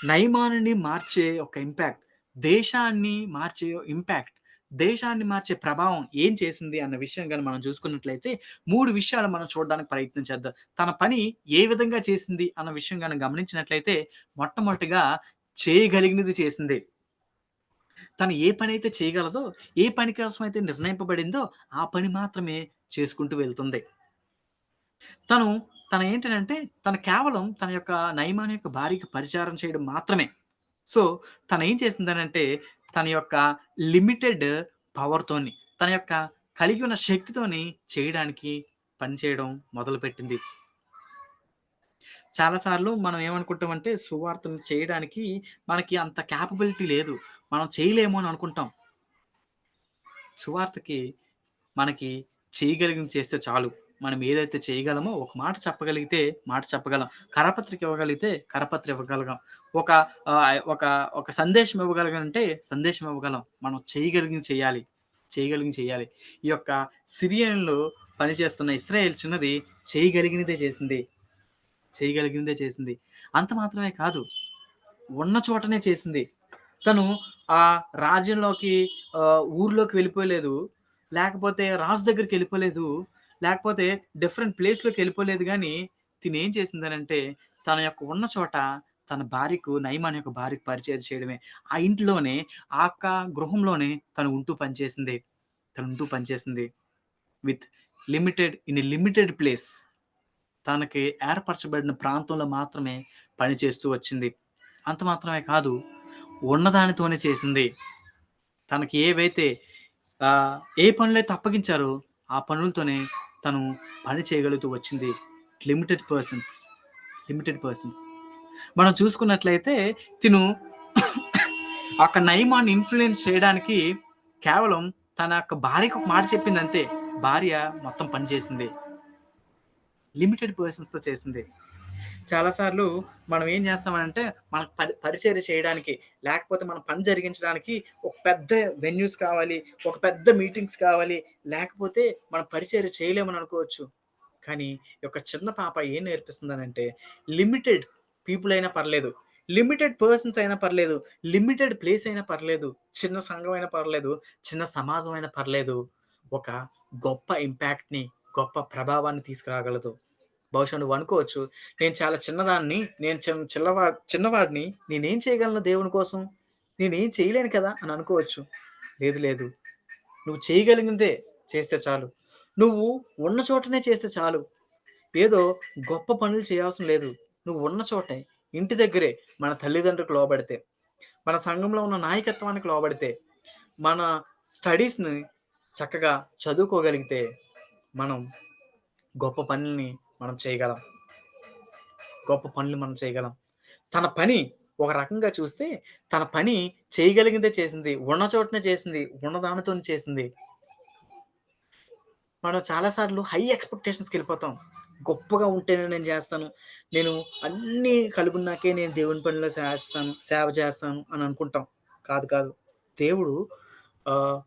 నయమానుని మార్చే ఒక ఇంపాక్ట్, దేశాన్ని మార్చే ఇంపాక్ట్, దేశాన్ని మార్చే ప్రభావం ఏం చేసింది అన్న విషయం గాని మనం చూసుకున్నట్లయితే 3 విషయాలు మనం చూడడానికి ప్రయత్నం చేద్దాం. తన పని ఏ విధంగా చేసింది అన్న విషయం గాని గమనించినట్లయితే మొట్టమొదటిగా చేయగలిగినది చేసింది. తను ఏ పనైతే చేయగలదో, ఏ పని కోసం అయితే నిర్ణయింపబడిందో ఆ పని మాత్రమే చేసుకుంటూ వెళ్తుంది. తను తనేంటనంటే తను కేవలం తన యొక్క నయమాన్ యొక్క భార్యకి పరిచారం చేయడం మాత్రమే. సో, తనేం చేసిందనంటే తన యొక్క లిమిటెడ్ పవర్‌తోని, తన యొక్క కలిగి ఉన్న శక్తితోని చేయడానికి పని చేయడం మొదలుపెట్టింది. చాలా సార్లు మనం ఏమనుకుంటామంటే సువార్తను చేయడానికి మనకి అంత కేపబిలిటీ లేదు. మనం చేయలేము అని అనుకుంటాం. సువార్తకి మనకి చేయగలిగింది చేస్తే చాలు. మనం ఏదైతే చేయగలమో ఒక మాట చెప్పగలిగితే మాట చెప్పగలం. కరపత్రిక ఇవ్వగలిగితే కరపత్ర ఇవ్వగలం. ఒక ఒక ఒక సందేశం ఇవ్వగలిగానంటే సందేశం ఇవ్వగలం. మనం చేయగలిగింది చేయాలి. చేయగలిగింది చేయాలి. ఈ యొక్క సిరియన్‌లో పనిచేస్తున్న ఇశ్రాయేల్ చిన్నది చేయగలిగినదే చేసింది. చేయగలిగిందే చేసింది. అంత మాత్రమే కాదు, ఉన్న చోటనే చేసింది. తను రాజ్యంలోకి ఊర్లోకి వెళ్ళిపోలేదు. లేకపోతే రాజు దగ్గరికెళ్ళిపోలేదు. లేకపోతే డిఫరెంట్ ప్లేస్‌లోకెళ్ళిపోలేదు గానీ, తినేం చేసిందనంటే, తన యొక్క ఉన్న చోట తన భార్యకు నయమాన్ యొక్క భార్యకు పరిచయం చేయడమే. ఆ ఇంట్లోనే, ఆ యొక్క గృహంలోనే తను ఉంటూ పనిచేసింది. With in a limited place. తనకి ఏర్పరచబడిన ప్రాంతంలో మాత్రమే పని చేస్తూ వచ్చింది. అంత మాత్రమే కాదు, ఉన్నదానితోనే చేసింది. తనకి ఏవైతే ఆహ్, ఏ పనులైతే అప్పగించారో, ఆ పనులతోనే తను పని చేయగలుగుతూ వచ్చింది. Limited persons, limited persons. మనం చూసుకున్నట్లయితే తిను ఆ యొక్క నయమాన్ని ఇన్‌ఫ్లూయెన్స్ చేయడానికి కేవలం తన యొక్క భార్యకి ఒక మాట చెప్పిందంతే. భార్య మొత్తం పని చేసింది. లిమిటెడ్ పర్సన్స్‌తో చేసింది. చాలా సార్లు మనం ఏం చేస్తామనంటే, మనకు పరిచర్య చేయడానికి, లేకపోతే మన పని జరిగించడానికి ఒక పెద్ద వెన్యూస్ కావాలి, ఒక పెద్ద మీటింగ్స్ కావాలి, లేకపోతే మనం పరిచర్య చేయలేమని అనుకోవచ్చు. కానీ ఈ యొక్క చిన్న పాప ఏం నేర్పిస్తుందనంటే, లిమిటెడ్ పీపుల్ అయినా పర్లేదు, లిమిటెడ్ పర్సన్స్ అయినా పర్లేదు, లిమిటెడ్ ప్లేస్ అయినా పర్లేదు, చిన్న సంఘం అయినా పర్లేదు, చిన్న సమాజం అయినా పర్లేదు, ఒక గొప్ప ఇంపాక్ట్‌ని, గొప్ప ప్రభావాన్ని తీసుకురాగలదు. బహుశా నువ్వనుకోవచ్చు, నేను చాలా చిన్నదాన్ని, నేను చిన్నవాడిని, నేనేం చేయగలను దేవుని కోసం? నేనేం చేయలేను కదా! అని అనుకోవచ్చు. లేదు, లేదు. నువ్వు చేయగలిగిందే చేస్తే చాలు. నువ్వు ఉన్న చోటనే చేస్తే చాలు. ఏదో గొప్ప పనులు చేయాల్సిన లేదు. నువ్వు ఉన్న చోటే, ఇంటి దగ్గరే మన తల్లిదండ్రులకు లోబడితే, మన సంఘంలో ఉన్న నాయకత్వానికి లోబడితే, మన స్టడీస్‌ని చక్కగా చదువుకోగలిగితే, మనం గొప్ప పనుల్ని మనం చేయగలం. గొప్ప పనులు మనం చేయగలం. తన పని ఒక రకంగా చూస్తే, తన పని చేయగలిగిందే చేసింది. ఉన్న చోటనే చేసింది. ఉన్న దానితోనే చేసింది. మనం చాలా సార్లు హై ఎక్స్‌పెక్టేషన్స్‌కెళ్ళిపోతాం. గొప్పగా ఉంటేనే నేను జేస్తాను. నేను అన్నీ కలిగున్నాకే నేను దేవుని పనిలో సేవ చేస్తాను అని అనుకుంటాం. కాదు, కాదు. దేవుడు ఆహ్,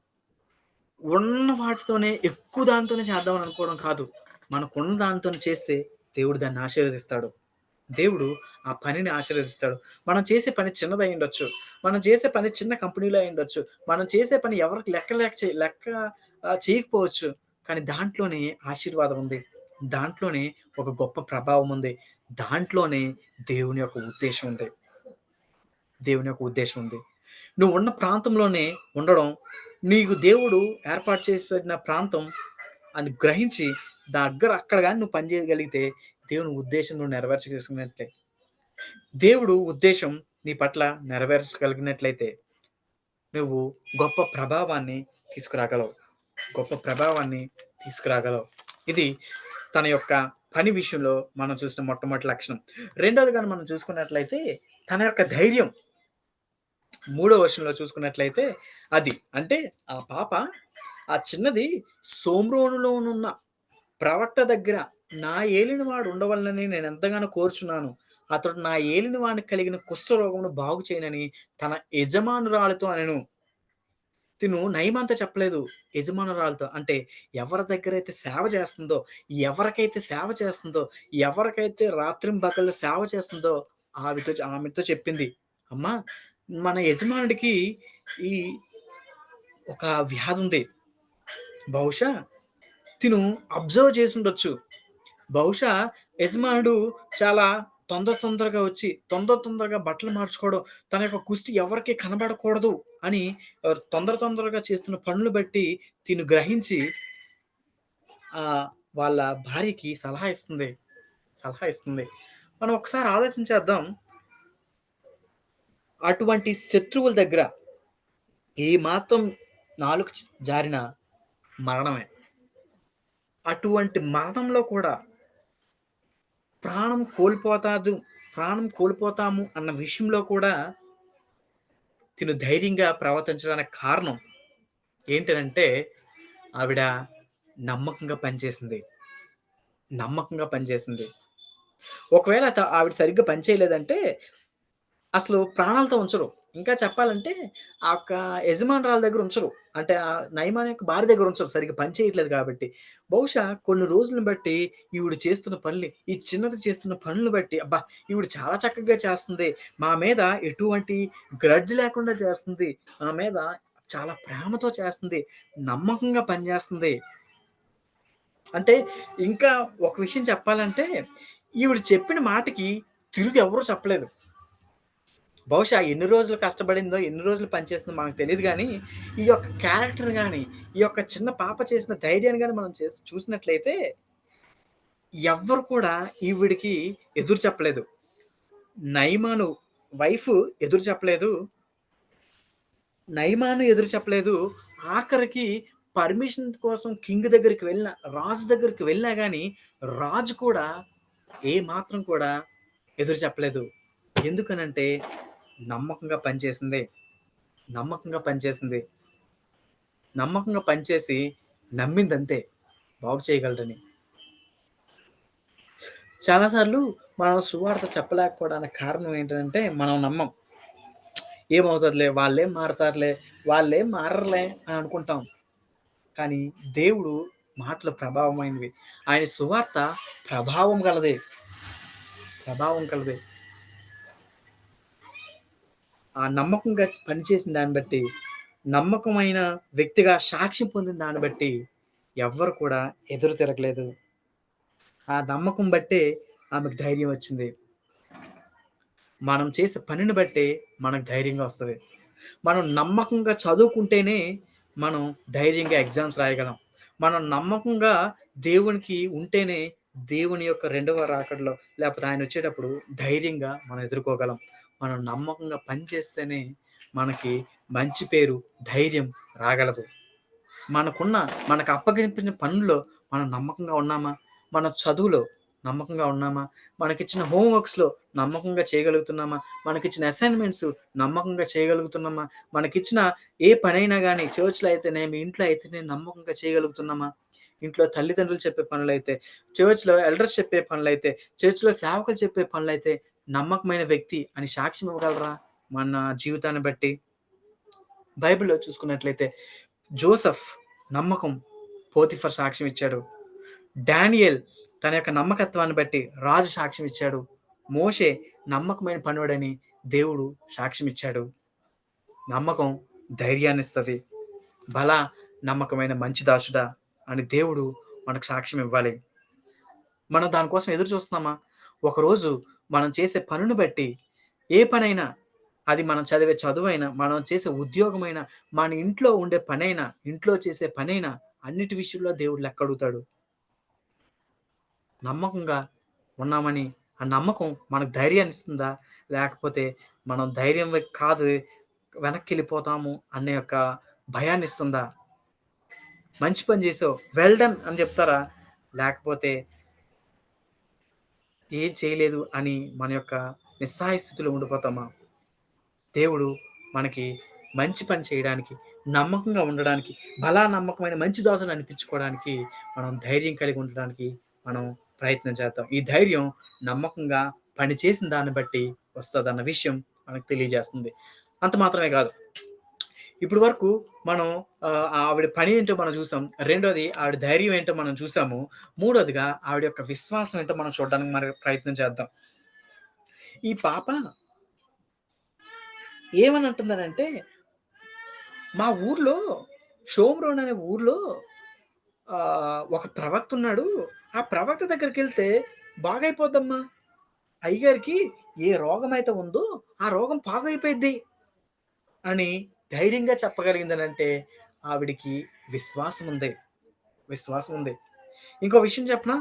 ఉన్న వాటితోనే ఎక్కువ దానితోనే చేద్దామని అనుకోవడం కాదు. మనకున్న దానితోనే చేస్తే దేవుడు దాన్ని ఆశీర్వదిస్తాడు. దేవుడు ఆ పనిని ఆశీర్వదిస్తాడు. మనం చేసే పని చిన్నదయ్యుండొచ్చు. మనం చేసే పని చిన్న కంపెనీలో అయ్యుండొచ్చు. మనం చేసే పని ఎవరికి లెక్క చేయకపోవచ్చు. కానీ దాంట్లోనే ఆశీర్వాదం ఉంది. దాంట్లోనే ఒక గొప్ప ప్రభావం ఉంది. దాంట్లోనే దేవుని యొక్క ఉద్దేశ్యం ఉంది. దేవుని యొక్క ఉద్దేశ్యం ఉంది. నువ్వున్న ప్రాంతంలోనే ఉండడం, నీకు దేవుడు ఏర్పాటు చేసి పెట్టిన ప్రాంతం అని గ్రహించి అక్కడ గాని నువ్వు పని చేయగలిగితే దేవుని ఉద్దేశం నువ్వు నెరవేర్చగలిగినట్లే. దేవుడు ఉద్దేశ్యం నీ పట్ల నెరవేర్చగలిగినట్లయితే నువ్వు గొప్ప ప్రభావాన్ని తీసుకురాగలవు. గొప్ప ప్రభావాన్ని తీసుకురాగలవు. ఇది తన యొక్క పని విషయంలో మనం చూసిన మొట్టమొదటి లక్షణం. రెండోది గాని మనం చూసుకున్నట్లయితే తన యొక్క ధైర్యం. మూడో వచనంలో చూసుకున్నట్లయితే అది. అంటే ఆ పాప, ఆ చిన్నది సోమ్రోనులోనున్న ప్రవక్త దగ్గర నా ఏలినవాడు ఉండవలనని నేనెంతగానో కోరుచున్నాను. అతడు నా ఏలినవానికి కలిగిన కుష్ఠరోగమును బాగు చేయనని తన యజమానురాలితో అనెను. తిను నయమంతా చెప్పలేదు. యజమానురాలితో. అంటే ఎవరి దగ్గరైతే సేవ చేస్తుందో, ఎవరికైతే సేవ చేస్తుందో, ఎవరికైతే రాత్రింబగళ్ళు సేవ చేస్తుందో ఆమెతో చెప్పింది. అమ్మా, మన యజమానుడికి ఈ ఒక వ్యాధుంది. బహుశా తిను అబ్జర్వ్ చేసుండొచ్చు. బహుశా యజమానుడు చాలా తొందరగా వచ్చి, తొందరగా బట్టలు మార్చుకోవడం, తన యొక్క కుష్టి ఎవరికీ కనబడకూడదు అని తొందరగా చేస్తున్న పనులు బట్టి తిను గ్రహించి ఆహ్, వాళ్ళ భార్యకి సలహా ఇస్తుంది. మనం ఒకసారి ఆలోచించేద్దాం. అటువంటి శత్రువుల దగ్గర ఏ మాత్రం నాలుక జారినా మరణమే. అటువంటి మరణంలో కూడా ప్రాణం కోల్పోతాదు ప్రాణం కోల్పోతాము అన్న విషయంలో కూడా తిను ధైర్యంగా ప్రవర్తించడానికి కారణం ఏంటనంటే, ఆవిడ నమ్మకంగా పనిచేసింది. నమ్మకంగా పనిచేసింది. ఒకవేళ ఆవిడ సరిగ్గా పని చేయలేదంటే, అసలు ప్రాణాలతో ఉంచరు. ఇంకా చెప్పాలంటే ఆ యొక్క యజమానురాలు దగ్గర ఉంచరు. అంటే నయమాన్ యొక్క భార్య దగ్గర ఉంచరు. సరిగ్గా పని చేయట్లేదు కాబట్టి. బహుశా కొన్ని రోజులను బట్టి ఈవిడ చేస్తున్న పనులు, ఈ చిన్నది చేస్తున్న పనులు బట్టి అబ్బా! ఈవిడ చాలా చక్కగా చేస్తుంది. మా మీద ఎటువంటి గ్రడ్జ్ లేకుండా చేస్తుంది. మా మీద చాలా ప్రేమతో చేస్తుంది. నమ్మకంగా పనిచేస్తుంది. అంటే ఇంకా ఒక విషయం చెప్పాలంటే ఈవిడ చెప్పిన మాటకి తిరిగి ఎవరు చెప్పలేదు. బహుశా ఎన్ని రోజులు కష్టపడిందో, ఎన్ని రోజులు పనిచేసిందో మనకు తెలీదు గానీ, ఈ యొక్క క్యారెక్టర్ గాని, ఈ యొక్క చిన్న పాప చేసిన ధైర్యాన్ని గాని మనం చూసినట్లయితే, ఎవ్వరు కూడా ఈవిడకి ఎదురు చెప్పలేదు. నయమాను వైఫ్ ఎదురు చెప్పలేదు. నయమాను ఎదురు చెప్పలేదు. ఆఖరికి పర్మిషన్ కోసం కింగ్ దగ్గరికి వెళ్ళిన రాజు దగ్గరికి వెళ్ళినా గాని, రాజు కూడా ఏ మాత్రం కూడా ఎదురు చెప్పలేదు. ఎందుకనంటే నమ్మకంగా పనిచేసింది. నమ్మకంగా పనిచేసింది. నమ్మకంగా పనిచేసి నమ్మిందంతే బాగు చేయగలరని. చాలా సార్లు మనం సువార్త చెప్పలేకపోవడానికి కారణం ఏంటంటే మనం నమ్మం. ఏమవుతదిలే, వాళ్ళేం మారతారులే, వాళ్ళేం మారరులే అని అనుకుంటాం. కానీ దేవుడు మాటలు ప్రభావమైనవి. ఆయన సువార్త ప్రభావం గలది. ప్రభావం కలది. ఆ నమ్మకంగా పనిచేసిన దాన్ని బట్టి, నమ్మకమైన వ్యక్తిగా సాక్ష్యం పొందిన దాన్ని బట్టి ఎవ్వరు కూడా ఎదురు తిరగలేదు. ఆ నమ్మకం బట్టే ఆమెకు ధైర్యం వచ్చింది. మనం చేసే పనిని బట్టే మనకు ధైర్యంగా వస్తది. మనం నమ్మకంగా చదువుకుంటేనే మనం ధైర్యంగా ఎగ్జామ్స్ రాయగలం. మనం నమ్మకంగా దేవునికి ఉంటేనే దేవుని యొక్క రెండవ రాకడలో లేకపోతే ఆయనొచ్చేటప్పుడు ధైర్యంగా మనం ఎదుర్కోగలం. మనం నమ్మకంగా పని చేస్తేనే మనకి మంచి పేరు, ధైర్యం రాగలదు. మనకున్న మనకు అప్పగించిన పనుల్లో మనం నమ్మకంగా ఉన్నామా? మన చదువులో నమ్మకంగా ఉన్నామా? మనకిచ్చిన హోమ్ వర్క్స్‌లో నమ్మకంగా చేయగలుగుతున్నామా? మనకిచ్చిన అసైన్‌మెంట్స్ నమ్మకంగా చేయగలుగుతున్నామా? మనకిచ్చిన ఏ పనైనా గాని చర్చ్‌లో అయితేనేమి, ఇంట్లో అయితేనేమి నమ్మకంగా చేయగలుగుతున్నామా? ఇంట్లో తల్లిదండ్రులు చెప్పే పనులైతే, చర్చ్‌లో ఎల్డర్స్ చెప్పే పనులైతే, చర్చ్‌లో సేవకులు చెప్పే పనులైతే నమ్మకమైన వ్యక్తి అని సాక్ష్యం ఇవ్వగలరా? మన జీవితాన్ని బట్టి? బైబిల్‌లో చూసుకున్నట్లయితే జోసెఫ్ నమ్మకం పోతిఫర్ సాక్ష్యం ఇచ్చాడు. డానియేల్ తన యొక్క నమ్మకత్వాన్ని బట్టి రాజు సాక్ష్యం ఇచ్చాడు. మోషే నమ్మకమైన పనివాడని దేవుడు సాక్ష్యం ఇచ్చాడు. నమ్మకం ధైర్యాన్నిస్తది. బల నమ్మకమైన మంచి దాసుడా అని దేవుడు మనకు సాక్ష్యం ఇవ్వాలి. మనం దానికోసం ఎదురు చూస్తున్నామా? ఒకరోజు మనం చేసే పనిని బట్టి ఏ పనైనా అది మనం చదివే చదువైనా, మనం చేసే ఉద్యోగమైనా, మన ఇంట్లో ఉండే పనైనా, ఇంట్లో చేసే పనైనా అన్నిటి విషయంలో దేవుడు లెక్కడుగుతాడు. నమ్మకంగా ఉన్నామని ఆ నమ్మకం మనకు ధైర్యాన్నిస్తుందా? లేకపోతే మనం ధైర్యం కాదు వెనక్కెళ్ళిపోతాము అనే యొక్క భయాన్నిస్తుందా? మంచి పని చేసావు. వెల్ డన్ అని చెప్తారా? లేకపోతే ఏం చేయలేదు అని మన యొక్క నిస్సహాయ స్థితిలో ఉండిపోతామా? దేవుడు మనకి మంచి పని చేయడానికి, నమ్మకంగా ఉండడానికి, నమ్మకమైన మంచి దాసుని అనిపించుకోవడానికి మనం ధైర్యం కలిగి ఉండడానికి మనం ప్రయత్నం చేద్దాం. ఈ ధైర్యం నమ్మకంగా పని చేసిన దాన్ని బట్టి వస్తదన్న విషయం మనకు తెలియజేస్తుంది. అంత మాత్రమే కాదు. ఇప్పటి వరకు మనం ఆవిడ పని ఏంటో మనం చూసాం. రెండోది ఆవిడ ధైర్యం ఏంటో మనం చూసాము. మూడోదిగా ఆవిడ యొక్క విశ్వాసం ఏంటో మనం చూడడానికి మరి ప్రయత్నం చేద్దాం. ఈ పాప ఏమని అంటుందనంటే, మా ఊర్లో షోమ్రోన్ అనే ఊర్లో ఒక ప్రవక్త ఉన్నాడు. ఆ ప్రవక్త దగ్గరికెళ్తే బాగైపోద్దమ్మా. అయ్యగారికి ఏ రోగమైతే ఉందో ఆ రోగం బాగైపోయిద్ది అని ధైర్యంగా చెప్పగలిగిందనంటే ఆవిడకి విశ్వాసం ఉంది. విశ్వాసం ఉంది. ఇంకో విషయం చెప్పనా?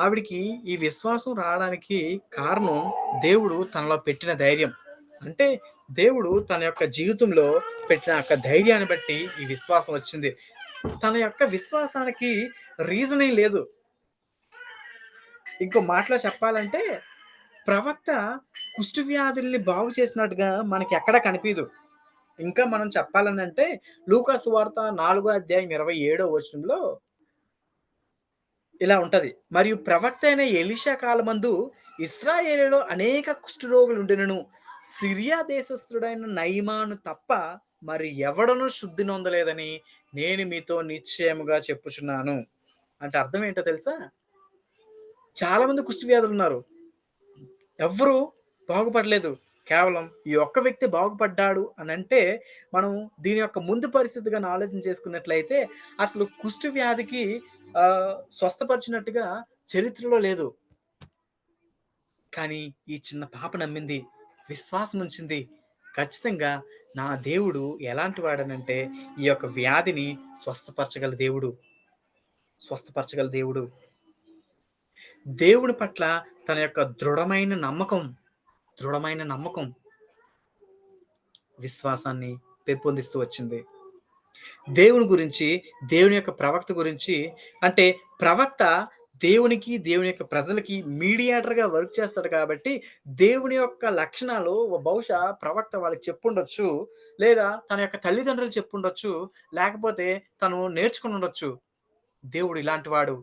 ఆవిడకి ఈ విశ్వాసం రావడానికి కారణం దేవుడు తనలో పెట్టిన ధైర్యం. అంటే దేవుడు తన యొక్క జీవితంలో పెట్టిన యొక్క ధైర్యాన్ని బట్టి ఈ విశ్వాసం వచ్చింది. తన యొక్క విశ్వాసానికి రీజనే లేదు. ఇంకో మాటలో చెప్పాలంటే ప్రవక్త కుష్టు వ్యాధుల్ని బాగు చేసినట్టుగా మనకెక్కడ కనిపీదు. ఇంకా మనం చెప్పాలనంటే లూకా సువార్త 4వ అధ్యాయం 27వ వచనంలో ఇలా ఉంటది. మరియు ప్రవక్త అయిన ఎలీషా కాలమందు ఇశ్రాయేలులో అనేక కుష్ఠరోగులుండెనను. సిరియా దేశస్థుడైన నయమాను తప్ప మరి ఎవడునూ శుద్ధి నొందలేదని నేను మీతో నిశ్చయముగా చెప్పుచున్నాను. అంటే అర్థం ఏంటో తెలుసా? చాలా మంది కుష్టు వ్యాధులున్నారు. ఎవ్వరు బాగుపడలేదు. కేవలం ఈ ఒక్క వ్యక్తి బాగుపడ్డాడు అనంటే, మనం దీని యొక్క ముందు పరిస్థితి గాని ఆలోచన చేసుకున్నట్లయితే, అసలు కుష్టు వ్యాధికి స్వస్థపరిచినట్టుగా చరిత్రలో లేదు. కానీ ఈ చిన్న పాప నమ్మింది. విశ్వాసం ఉంచింది. ఖచ్చితంగా నా దేవుడు ఎలాంటి వాడనంటే, ఈ యొక్క వ్యాధిని స్వస్థపరచగల దేవుడు. స్వస్థపరచగల దేవుడు. దేవుని పట్ల తన యొక్క దృఢమైన నమ్మకం విశ్వాసాన్ని పెంపొందిస్తూ వచ్చింది. దేవుని గురించి, దేవుని యొక్క ప్రవక్త గురించి అంటే ప్రవక్త దేవునికి, దేవుని యొక్క ప్రజలకి మీడియేటర్‌గా వర్క్ చేస్తాడు కాబట్టి, దేవుని యొక్క లక్షణాలు బహుశా ప్రవక్త వాళ్ళకి చెప్పుండొచ్చు. లేదా తన యొక్క తల్లిదండ్రులు చెప్పుండొచ్చు. లేకపోతే తను నేర్చుకొనుండొచ్చు. దేవుడు ఇలాంటి వాడు.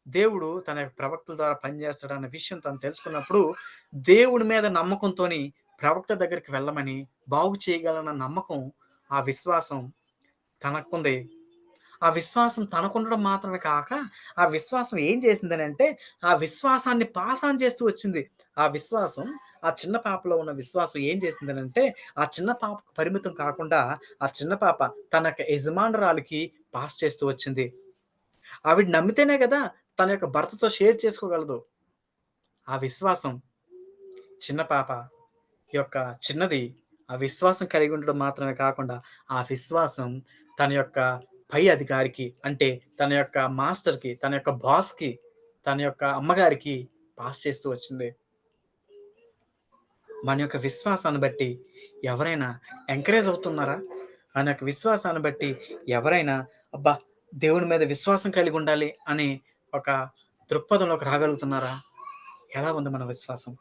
దేవుడు తన యొక్క ప్రవక్తల ద్వారా పనిచేస్తాడన్న విషయం తను తెలుసుకున్నప్పుడు, దేవుని మీద నమ్మకంతోని ప్రవక్త దగ్గరికి వెళ్ళమని, బాగు చేయగలనన్న నమ్మకం, ఆ విశ్వాసం తనకుంది. ఆ విశ్వాసం తనకుండడం మాత్రమే కాక, ఆ విశ్వాసం ఏం చేసిందనంటే, ఆ విశ్వాసాన్ని పాస్ ఆన్ చేస్తూ వచ్చింది. ఆ విశ్వాసం, ఆ చిన్న పాపలో ఉన్న విశ్వాసం ఏం చేసిందనంటే, ఆ చిన్న పాపకు పరిమితం కాకుండా, ఆ చిన్న పాప తన యొక్క యజమానురాలికి పాస్ చేస్తూ వచ్చింది. ఆవిడ నమ్మితేనే గదా! తన యొక్క భర్తతో షేర్ చేసుకోగలదు. ఆ విశ్వాసం చిన్న పాప యొక్క చిన్నది ఆ విశ్వాసం కలిగి ఉండడం మాత్రమే కాకుండా, ఆ విశ్వాసం తన యొక్క పై అధికారికి అంటే తన యొక్క మాస్టర్‌కి, తన యొక్క బాస్‌కి, తన యొక్క అమ్మగారికి పాస్ చేస్తూ వచ్చింది. మన యొక్క విశ్వాసాన్ని బట్టి ఎవరైనా ఎంకరేజ్ అవుతున్నారా? మన యొక్క విశ్వాసాన్ని బట్టి ఎవరైనా అబ్బా! దేవుని మీద విశ్వాసం కలిగి ఉండాలి అని ఒక దృక్పథంలోకి రాగలుగుతున్నారా? ఎలా ఉంది మన విశ్వాసం?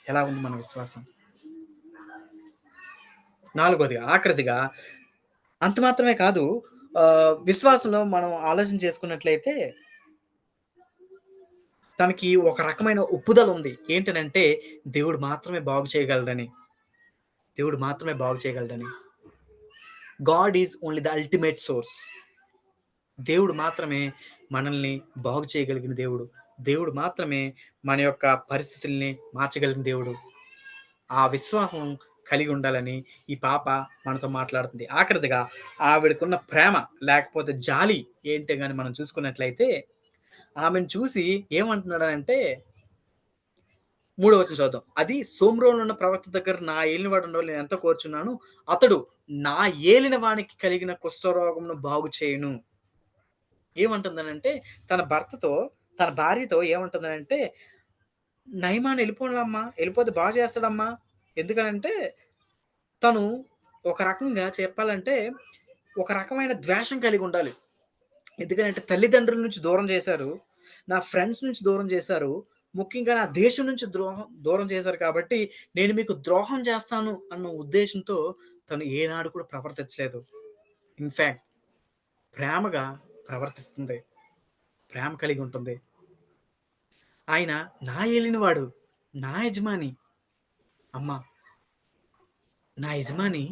ఎలా ఉంది మన విశ్వాసం? నాలుగోదిగా, ఆఖరిదిగా అంత మాత్రమే కాదు. విశ్వాసంలో మనం ఆలోచన చేసుకున్నట్లయితే, తనకి ఒక రకమైన ఒప్పుదల ఉంది. ఏంటనంటే, దేవుడు మాత్రమే బాగు చేయగలడని. దేవుడు మాత్రమే బాగు చేయగలడని. God is only the ultimate source. దేవుడు మాత్రమే మనల్ని బాగు చేయగలిగిన దేవుడు. దేవుడు మాత్రమే మన యొక్క పరిస్థితుల్ని మార్చగలిగిన దేవుడు. ఆ విశ్వాసం కలిగి ఉండాలని ఈ పాప మనతో మాట్లాడుతుంది. ఆఖరిదిగా ఆవిడకున్న ప్రేమ లేకపోతే జాలి ఏంటి గాని మనం చూసుకున్నట్లయితే, ఆమెను చూసి ఏమంటున్నాడనంటే, మూడో వచనం చదువుదాం. అది సోమ్రోనున్న ప్రవక్త దగ్గర నా ఏలినవాడు ఉండవలె నేనెంతో కోరుచున్నాను. అతడు నా ఏలిన వానికి కలిగిన కుష్ఠరోగమును బాగు చేయును. ఏమంటుందనంటే, తన భర్తతో, తన భార్యతో ఏమంటుందనంటే, నయమాను ఎళ్ళిపోనమ్మా, ఎళ్ళిపోతే బాగు చేస్తాడమ్మా. ఎందుకనంటే, తను ఒక రకంగా చెప్పాలంటే, ఒక రకమైన ద్వేషం కలిగుండాలి. ఎందుకనంటే, తల్లిదండ్రుల నుంచి దూరం చేశారు. నా ఫ్రెండ్స్ నుంచి దూరం చేశారు. ముఖ్యంగా నా దేశం నుంచి దూరం చేశారు కాబట్టి, నేను మీకు ద్రోహం చేస్తాను అన్న ఉద్దేశంతో తను ఏనాడు కూడా ప్రవర్తించలేదు. ఇన్‌ఫాక్ట్ ప్రేమగా ప్రవర్తిస్తుంది. ప్రేమ కలిగి ఉంటుంది. ఆయన నా ఏలినవాడు, నా యజమాని. అమ్మ, నా యజమాని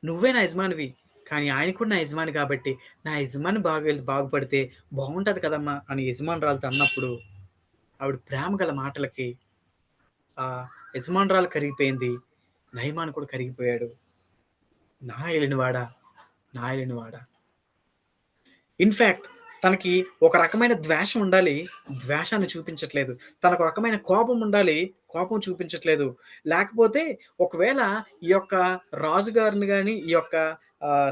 నువ్వే నా యజమానివి. కానీ ఆయన కూడా నా యజమాని కాబట్టి, నా యజమాని బాగుపడితే బాగుంటది కదమ్మా! అని యజమానురాలుతో అన్నప్పుడు, ఆవిడ ప్రేమ గల మాటలకి యజమానురాలు కరిగిపోయింది. నయమాను కూడా కరిగిపోయాడు. నా ఏలినవాడా, నా ఏలినవాడా. ఇన్‌ఫాక్ట్ తనకి ఒక రకమైన ద్వేషం ఉండాలి. ద్వేషాన్ని చూపించట్లేదు. తనకు ఒక రకమైన కోపం ఉండాలి. కోపం చూపించట్లేదు. లేకపోతే ఒకవేళ ఈ యొక్క రాజుగారిని గాని, ఈ యొక్క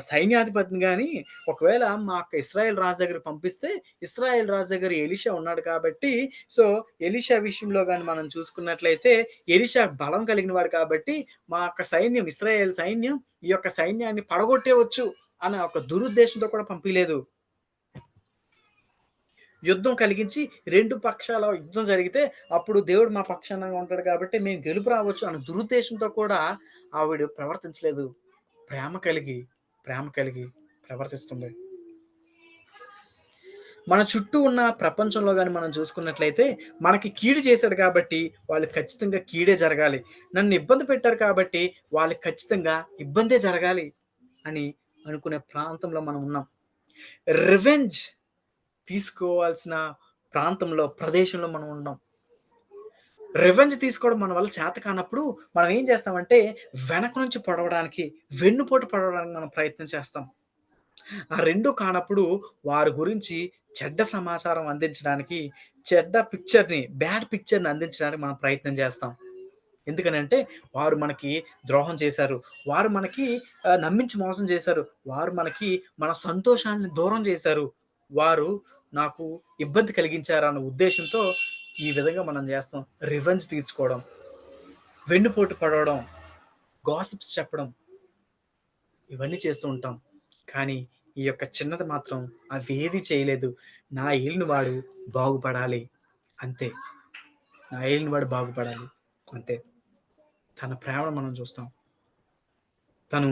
సైన్యాధిపతిని గాని ఒకవేళ మా యొక్క ఇశ్రాయేల్ రాజు దగ్గరికి పంపిస్తే, ఇశ్రాయేల్ రాజు దగ్గర ఎలీషా ఉన్నాడు కాబట్టి, సో, ఎలీషా విషయంలో గాని మనం చూసుకున్నట్లయితే, ఎలీషా బలం కలిగిన వాడు కాబట్టి, మా యొక్క సైన్యం ఇశ్రాయేల్ సైన్యం ఈ యొక్క సైన్యాన్ని పడగొట్టేయవచ్చు అనే ఒక దురుద్దేశంతో కూడా పంపియలేదు. యుద్ధం కలిగించి 2 పక్షాల యుద్ధం జరిగితే, అప్పుడు దేవుడు మా పక్షాన ఉంటాడు కాబట్టి మేము గెలుపు రావచ్చు అన్న దురుద్దేశంతో కూడా ఆవిడ ప్రవర్తించలేదు. ప్రేమ కలిగి, ప్రేమ కలిగి ప్రవర్తిస్తుంది. మన చుట్టూ ఉన్న ప్రపంచంలో గాని మనం చూసుకున్నట్లయితే, మనకి కీడు చేశాడు కాబట్టి, వాళ్ళకి ఖచ్చితంగా కీడే జరగాలి. నన్ను ఇబ్బంది పెట్టారు కాబట్టి, వాళ్ళకి ఖచ్చితంగా ఇబ్బందే జరగాలి అని అనుకునే ప్రాంతంలో మనం ఉన్నాం. రివెంజ్ తీసుకోవాల్సిన ప్రాంతంలో, ప్రదేశంలో మనం ఉన్నాం. రివెంజ్ తీసుకోవడం మన వల్ల చేత కానప్పుడు, మనం ఏం చేస్తామంటే, వెనక నుంచి పొడవడానికి, వెన్నుపోటు పొడవడానికి మనం ప్రయత్నం చేస్తాం. ఆ 2 కానప్పుడు వారి గురించి చెడ్డ సమాచారం అందించడానికి, చెడ్డ పిక్చర్‌ని, బ్యాడ్ పిక్చర్‌ని అందించడానికి మనం ప్రయత్నం చేస్తాం. ఎందుకనంటే, వారు మనకి ద్రోహం చేశారు. వారు మనకి నమ్మించి మోసం చేశారు. వారు మనకి మన సంతోషాన్ని దూరం చేశారు. వారు నాకు ఇబ్బంది కలిగించారు అన్న ఉద్దేశ్యంతో ఈ విధంగా మనం చేస్తాం. రివెంజ్ తీర్చుకోవడం, వెన్నుపోటు పడవడం, గాసిప్స్ చెప్పడం ఇవన్నీ చేస్తూ ఉంటాం. కానీ ఈ యొక్క చిన్నది మాత్రం అవేది చేయలేదు. నా ఏలినవాడు బాగుపడాలి అంతే. నా ఏలినవాడు బాగుపడాలి అంతే. తన ప్రేమను మనం చూస్తాం. తను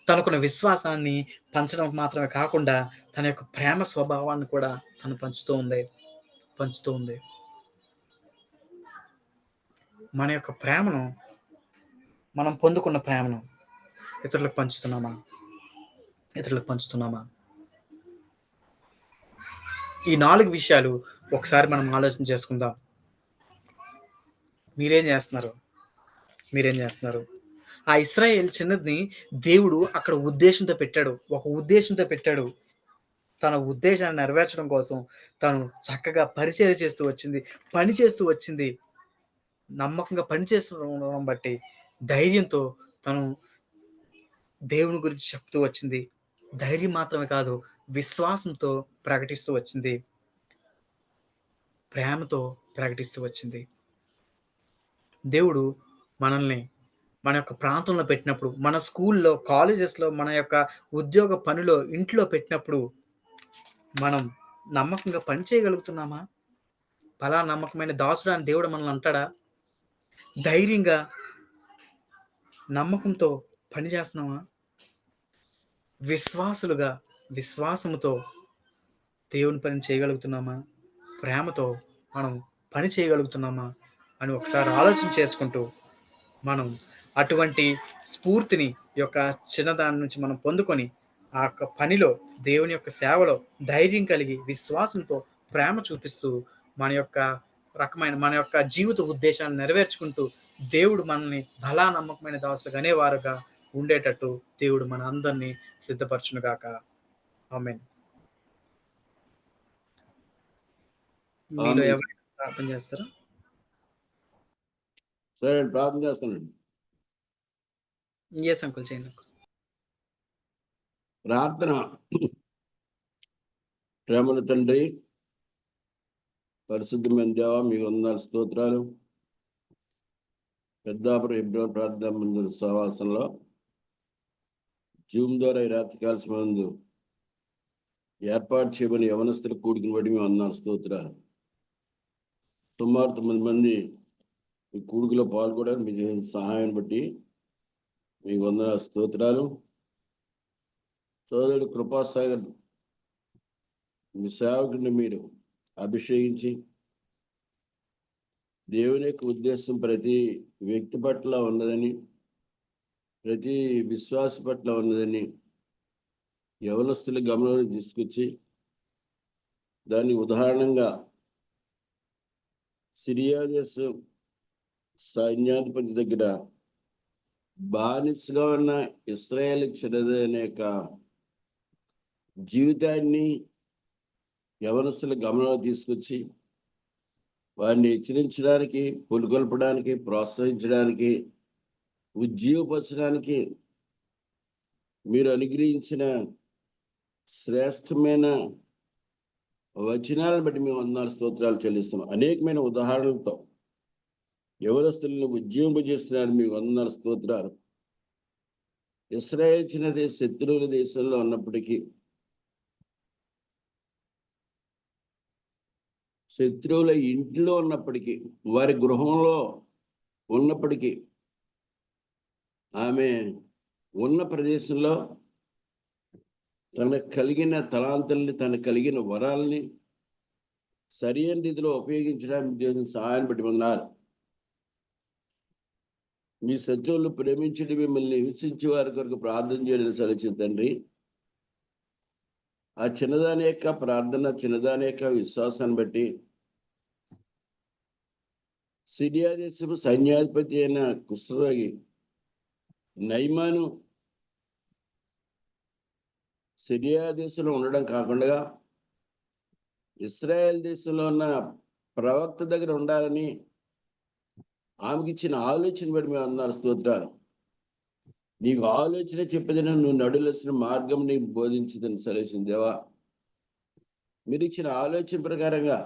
తనకున్న విశ్వాసాన్ని పంచడం మాత్రమే కాకుండా, తన యొక్క ప్రేమ స్వభావాన్ని కూడా తను పంచుతూ ఉంది. మన యొక్క ప్రేమను మనం పొందుకున్న ప్రేమను ఇతరులకు పంచుతున్నామా? ఇతరులకు పంచుతున్నామా? ఈ 4 విషయాలు ఒకసారి మనం ఆలోచన చేసుకుందాం. మీరేం జేస్తున్నారు? మీరేం జేస్తున్నారు? ఆ ఇశ్రాయేల్ చిన్నదిని దేవుడు అక్కడ ఉద్దేశ్యంతో పెట్టాడు. ఒక ఉద్దేశ్యంతో పెట్టాడు. తన ఉద్దేశాన్ని నెరవేర్చడం కోసం తను చక్కగా పరిచర్య చేస్తూ వచ్చింది. పని చేస్తూ వచ్చింది. నమ్మకంగా పని చేస్తుండడం బట్టి ధైర్యంతో తను దేవుని గురించి చెప్తూ వచ్చింది. ధైర్యం మాత్రమే కాదు, విశ్వాసంతో ప్రకటిస్తూ వచ్చింది. ప్రేమతో ప్రకటిస్తూ వచ్చింది. దేవుడు మనల్ని మన యొక్క ప్రాంతంలో పెట్టినప్పుడు, మన స్కూల్లో, కాలేజెస్‌లో, మన యొక్క ఉద్యోగ పనిలో, ఇంట్లో పెట్టినప్పుడు మనం నమ్మకంగా పని చేయగలుగుతున్నామా? పలానా నమ్మకమైన దాసుడా అని దేవుడు మనల్ని అంటాడా? ధైర్యంగా, నమ్మకంతో పని చేస్తున్నామా? విశ్వాసులుగా, విశ్వాసముతో దేవుని పని చేయగలుగుతున్నామా? ప్రేమతో మనం పని చేయగలుగుతున్నామా? అని ఒకసారి ఆలోచన చేసుకుంటూ, మనం అటువంటి స్ఫూర్తిని ఈ యొక్క చిన్నదాని నుంచి మనం పొందుకొని, ఆ యొక్క పనిలో, దేవుని యొక్క సేవలో ధైర్యం కలిగి, విశ్వాసంతో, ప్రేమ చూపిస్తూ, మన యొక్క జీవిత ఉద్దేశాన్ని నెరవేర్చుకుంటూ, దేవుడు మనల్ని బలా నమ్మకమైన దాసులుగా అనేవారుగా ఉండేటట్టు దేవుడు మన అందరిని సిద్ధపరచును గాక. ఆమేన్. మీలో ఆమేన్. ఎవరైనా ప్రార్థన చేస్తారా? సరే అండి, ప్రార్థన చేస్తానండి. యెస్ అంకుల్ చేయండి అంకుల్. ప్రార్థన. ప్రేమల తండ్రి, పరిశుద్ధమైన దేవ, మీకు వందనాలు, స్తోత్రాలు. పెద్దాపురం ఇబ్రాహిం ప్రార్థన మందిర సహవాసంలో జూమ్ ద్వారా ఈ రాత్రి కాల సమయంలో ఏర్పాటు చేయబడిన యవనస్తుల కూడికను బట్టి మేము వందనాలు, స్తోత్రాలు. సుమారు 9 మంది ఈ కూడికలో పాల్గొనడానికి మీరు చేసిన సహాయాన్ని బట్టి మీకు వందనాలు, స్తోత్రాలు. సోదరుడు కృపాసాగర్ మీ సేవకుడిని మీరు అభిషేకించి, దేవుని యొక్క ఉద్దేశం ప్రతి వ్యక్తి పట్ల ఉన్నదని, ప్రతి విశ్వాస పట్ల ఉన్నదని యవనస్తుల గమనంలో తీసుకొచ్చి, దాన్ని ఉదాహరణంగా సిరియా దేశం సైన్యాధిపతి దగ్గర బానిసగా ఉన్న ఇశ్రాయేల్ చిన్నదనే యొక్క జీవితాన్ని యవనస్తుల గమనంలో తీసుకొచ్చి, వారిని హెచ్చరించడానికి, పులికొల్పడానికి, ప్రోత్సహించడానికి, ఉజ్జీవపరచడానికి మీరు అనుగ్రహించిన శ్రేష్టమైన వచనాలను బట్టి మేము వందనాలు, స్తోత్రాలు చెల్లిస్తున్నాం. అనేకమైన ఉదాహరణలతో యవనస్తులను ఉజ్జీవింపజేస్తున్నారు. మీకు వందనాలు, స్తోత్రాలు. ఇశ్రాయేల్ చిన్నది శత్రువుల దేశంలో ఉన్నప్పటికీ, శత్రువుల ఇంట్లో ఉన్నప్పటికీ, వారి గృహంలో ఉన్నప్పటికీ, ఆమె ఉన్న ప్రదేశంలో తనకు కలిగిన తలాంతుల్ని, తనకు కలిగిన వరాల్ని సరైన రీతిలో ఉపయోగించడానికి చేసిన సహాయం బట్టి వందనాలు. మీ శత్రువులు ప్రేమించడం, మిమ్మల్ని హింసించే వారి కొరకు ప్రార్థన చేయడం సెలవు తండ్రి. ఆ చిన్నదాని యొక్క ప్రార్థన, చిన్నదాని యొక్క విశ్వాసాన్ని బట్టి సిరియా దేశపు సైన్యాధిపతి అయిన కుష్ఠరోగి నయమాను సిరియా దేశంలో ఉండడం కాకుండా ఇశ్రాయేల్ దేశంలో ఉన్న ప్రవక్త దగ్గర ఉండాలని ఆమెకి ఇచ్చిన ఆలోచన బట్టి మేము అన్నారు స్తోత్రాలు. నీకు ఆలోచన చెప్పేది నువ్వు నడులసిన మార్గం నీకు బోధించదని సెలవు దేవా. మీరు ఇచ్చిన ఆలోచన ప్రకారంగా,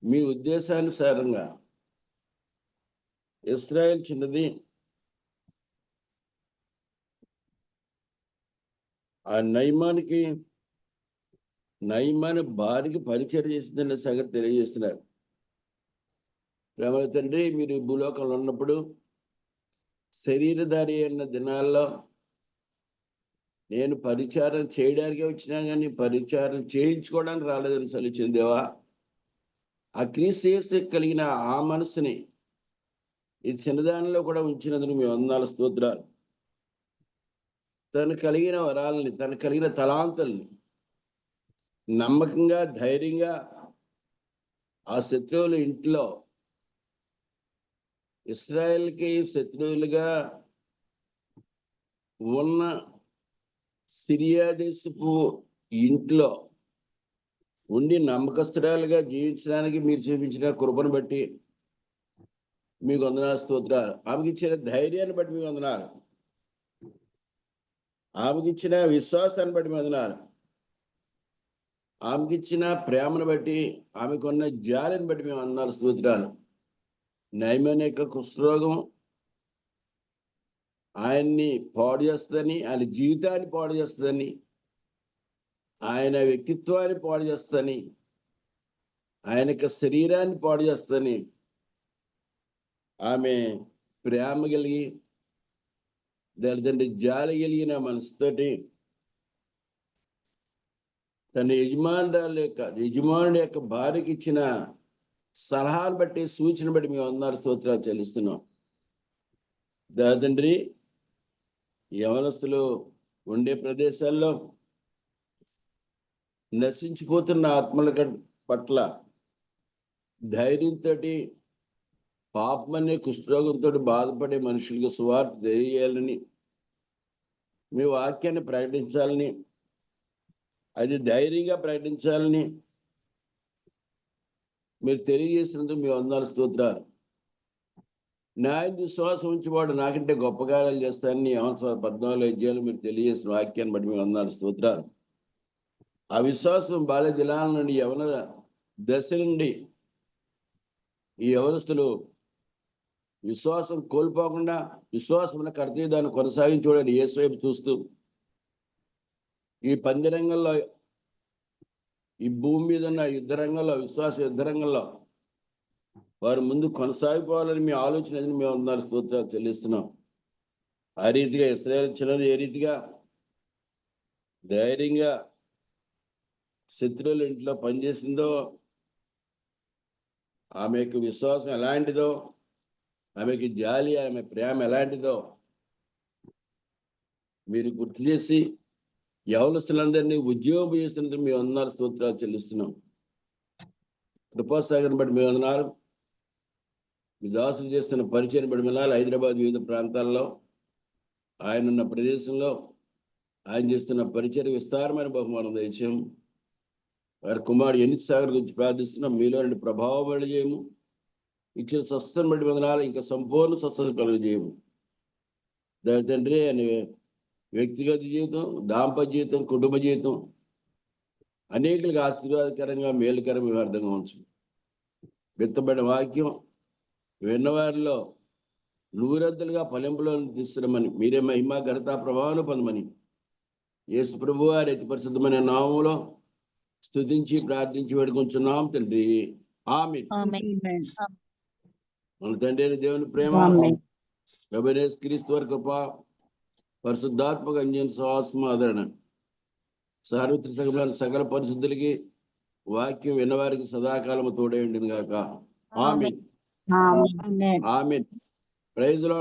మీ ఉద్దేశానుసారంగా ఇశ్రాయేల్ చిన్నది, ఆ నయమాను భార్యకి పరిచయం చేసిందన్న సంగతి తెలియజేస్తున్నారు. ప్రేమ తండ్రి, మీరు భూలోకంలో ఉన్నప్పుడు శరీరధారి అన్న దినాల్లో నేను పరిచారం చేయడానికే వచ్చినా కానీ పరిచారం చేయించుకోవడానికి రాలేదని సెలవు దేవా. ఆ క్రీస్తు యేసు కలిగిన ఆ మనసుని ఈ చిన్నదానిలో కూడా ఉంచినందుకు మేము వందనాలు స్తోత్రాలు. తను కలిగిన వరాలని, తను కలిగిన తలాంతుల్ని నమ్మకంగా, ధైర్యంగా ఆ శత్రువుల ఇంట్లో, ఇశ్రాయేల్కి శత్రువులుగా ఉన్న సిరియా దేశపు ఇంట్లో ఉండి నమ్మకస్తురాలుగా జీవించడానికి మీరు చూపించిన కృపను బట్టి మీకు వందనాలు స్తోత్రాలు. ఆమెకి ఇచ్చిన ధైర్యాన్ని బట్టి మీకు వందనాలు. ఆమెకి ఇచ్చిన విశ్వాసాన్ని బట్టి మీకు వందనాలు. ఆమెకి ఇచ్చిన ప్రేమను బట్టి, ఆమెకున్న జాలిని బట్టి మేము వందనాలు స్తోత్రాలు. నయమాను యొక్క కుష్ఠరోగం ఆయన్ని పాడు చేస్తుందని, ఆయన జీవితాన్ని పాడు చేస్తుందని, ఆయన వ్యక్తిత్వాన్ని పాడు చేస్తుందని, ఆయన యొక్క శరీరాన్ని పాడు చేస్తుందని ఆమె ప్రేమ కలిగి, తండ్రి జాలి కలిగిన మనసుతోటి తన యజమానుడి యొక్క భార్యకి ఇచ్చిన సలహాను బట్టి, సూచన బట్టి మేము అందరు స్తోత్రాలు చెల్లిస్తున్నాం. తండ్రి, యవనస్తులు ఉండే ప్రదేశాల్లో నశించిపోతున్న ఆత్మల పట్ల ధైర్యంతో, పాపమనే కుష్ఠరోగంతో బాధపడే మనుషులకు సువార్త తెలియజేయాలని, మీ వాక్యాన్ని ప్రకటించాలని, అది ధైర్యంగా ప్రకటించాలని మీరు తెలియజేసినందుకు మీ వందనాలు స్తోత్రాలు. న్యాయం విశ్వాసం ఉంచేవాడు నాకంటే గొప్ప కార్యాలు చేస్తానని 14 అధ్యాయాలు మీరు తెలియజేసిన వాక్యాన్ని బట్టి మీ వందనాలు స్తోత్రాలు. ఆ విశ్వాసం బాల్య దినాల నుండి, యవన దశ నుండి ఈ యవనస్తులు విశ్వాసం కోల్పోకుండా, విశ్వాసం కర్తవ్య దాన్ని కొనసాగించుకోవడానికి యేసు వైపు చూస్తూ, ఈ పందిరంగంలో, ఈ భూమి మీద ఉన్న యుద్ధ రంగంలో, విశ్వాస యుద్ధ రంగంలో వారు ముందు కొనసాగిపోవాలని మీ ఆలోచన మేము వందనాలు స్తోత్రాలు చెల్లిస్తున్నాం. ఆ రీతిగా ఇశ్రాయేల్ చిన్నది ఏ రీతిగా ధైర్యంగా శత్రువుల ఇంట్లో పనిచేసిందో, ఆమె యొక్క విశ్వాసం ఎలాంటిదో, ఆమెకి జాలి, ఆమె ప్రేమ ఎలాంటిదో మీరు గుర్తు చేసి యవనస్తులందరినీ ఉద్యోగం చేస్తున్నందుకు మేము వందనాలు స్తోత్రాలు చెల్లిస్తున్నాం. కృపాసాగర్ని బట్టి మేము వందనాలు. మీ దాసులు చేస్తున్న పరిచయం బట్టి వందనాలు. హైదరాబాద్ వివిధ ప్రాంతాల్లో, ఆయన ఉన్న ప్రదేశంలో ఆయన చేస్తున్న పరిచయం విస్తారమైన బహుమానం దయచేయం. వారి కుమారుడు ఎనిత్ సాగర్ గురించి ప్రార్థిస్తున్నాం. మీలో నుండి ప్రభావం వెళ్ళజేయము. ఇచ్చిన స్వస్థతను బట్టి వందనాలు. ఇంకా సంపూర్ణ స్వస్థత కలుగజేయము తండ్రి. అని వ్యక్తిగత జీవితం, దాంపత్య జీవితం, కుటుంబ జీవితం అనేకులకు ఆశీర్వాదకరంగా, మేలుకరంగా అర్థంగా ఉంచు. విత్తబడిన వాక్యం విన్నవారిలో నూరంతలుగా ఫలింపులో తీస్తున్నామని, మీరే మహిమ ఘనత ప్రభావం పొందమని యేసు ప్రభువు వారి అతి పరిశుద్ధమైన నామములో స్తుతించి ప్రార్థించి వేడుకొంచున్నాం తండ్రి. ఆమేన్. మన తండ్రి అయిన దేవుని ప్రేమ, ప్రభువైన యేసు క్రీస్తు వారి కృప, పరిశుద్ధాత్మక అంజన సహవాసం ఆదరణ సార్వత్రిక సకల పరిశుద్ధులకి వాక్యం విన్నవారికి సదాకాలము తోడై ఉండును గాక. Amen. Amen. Amen. Praise lord.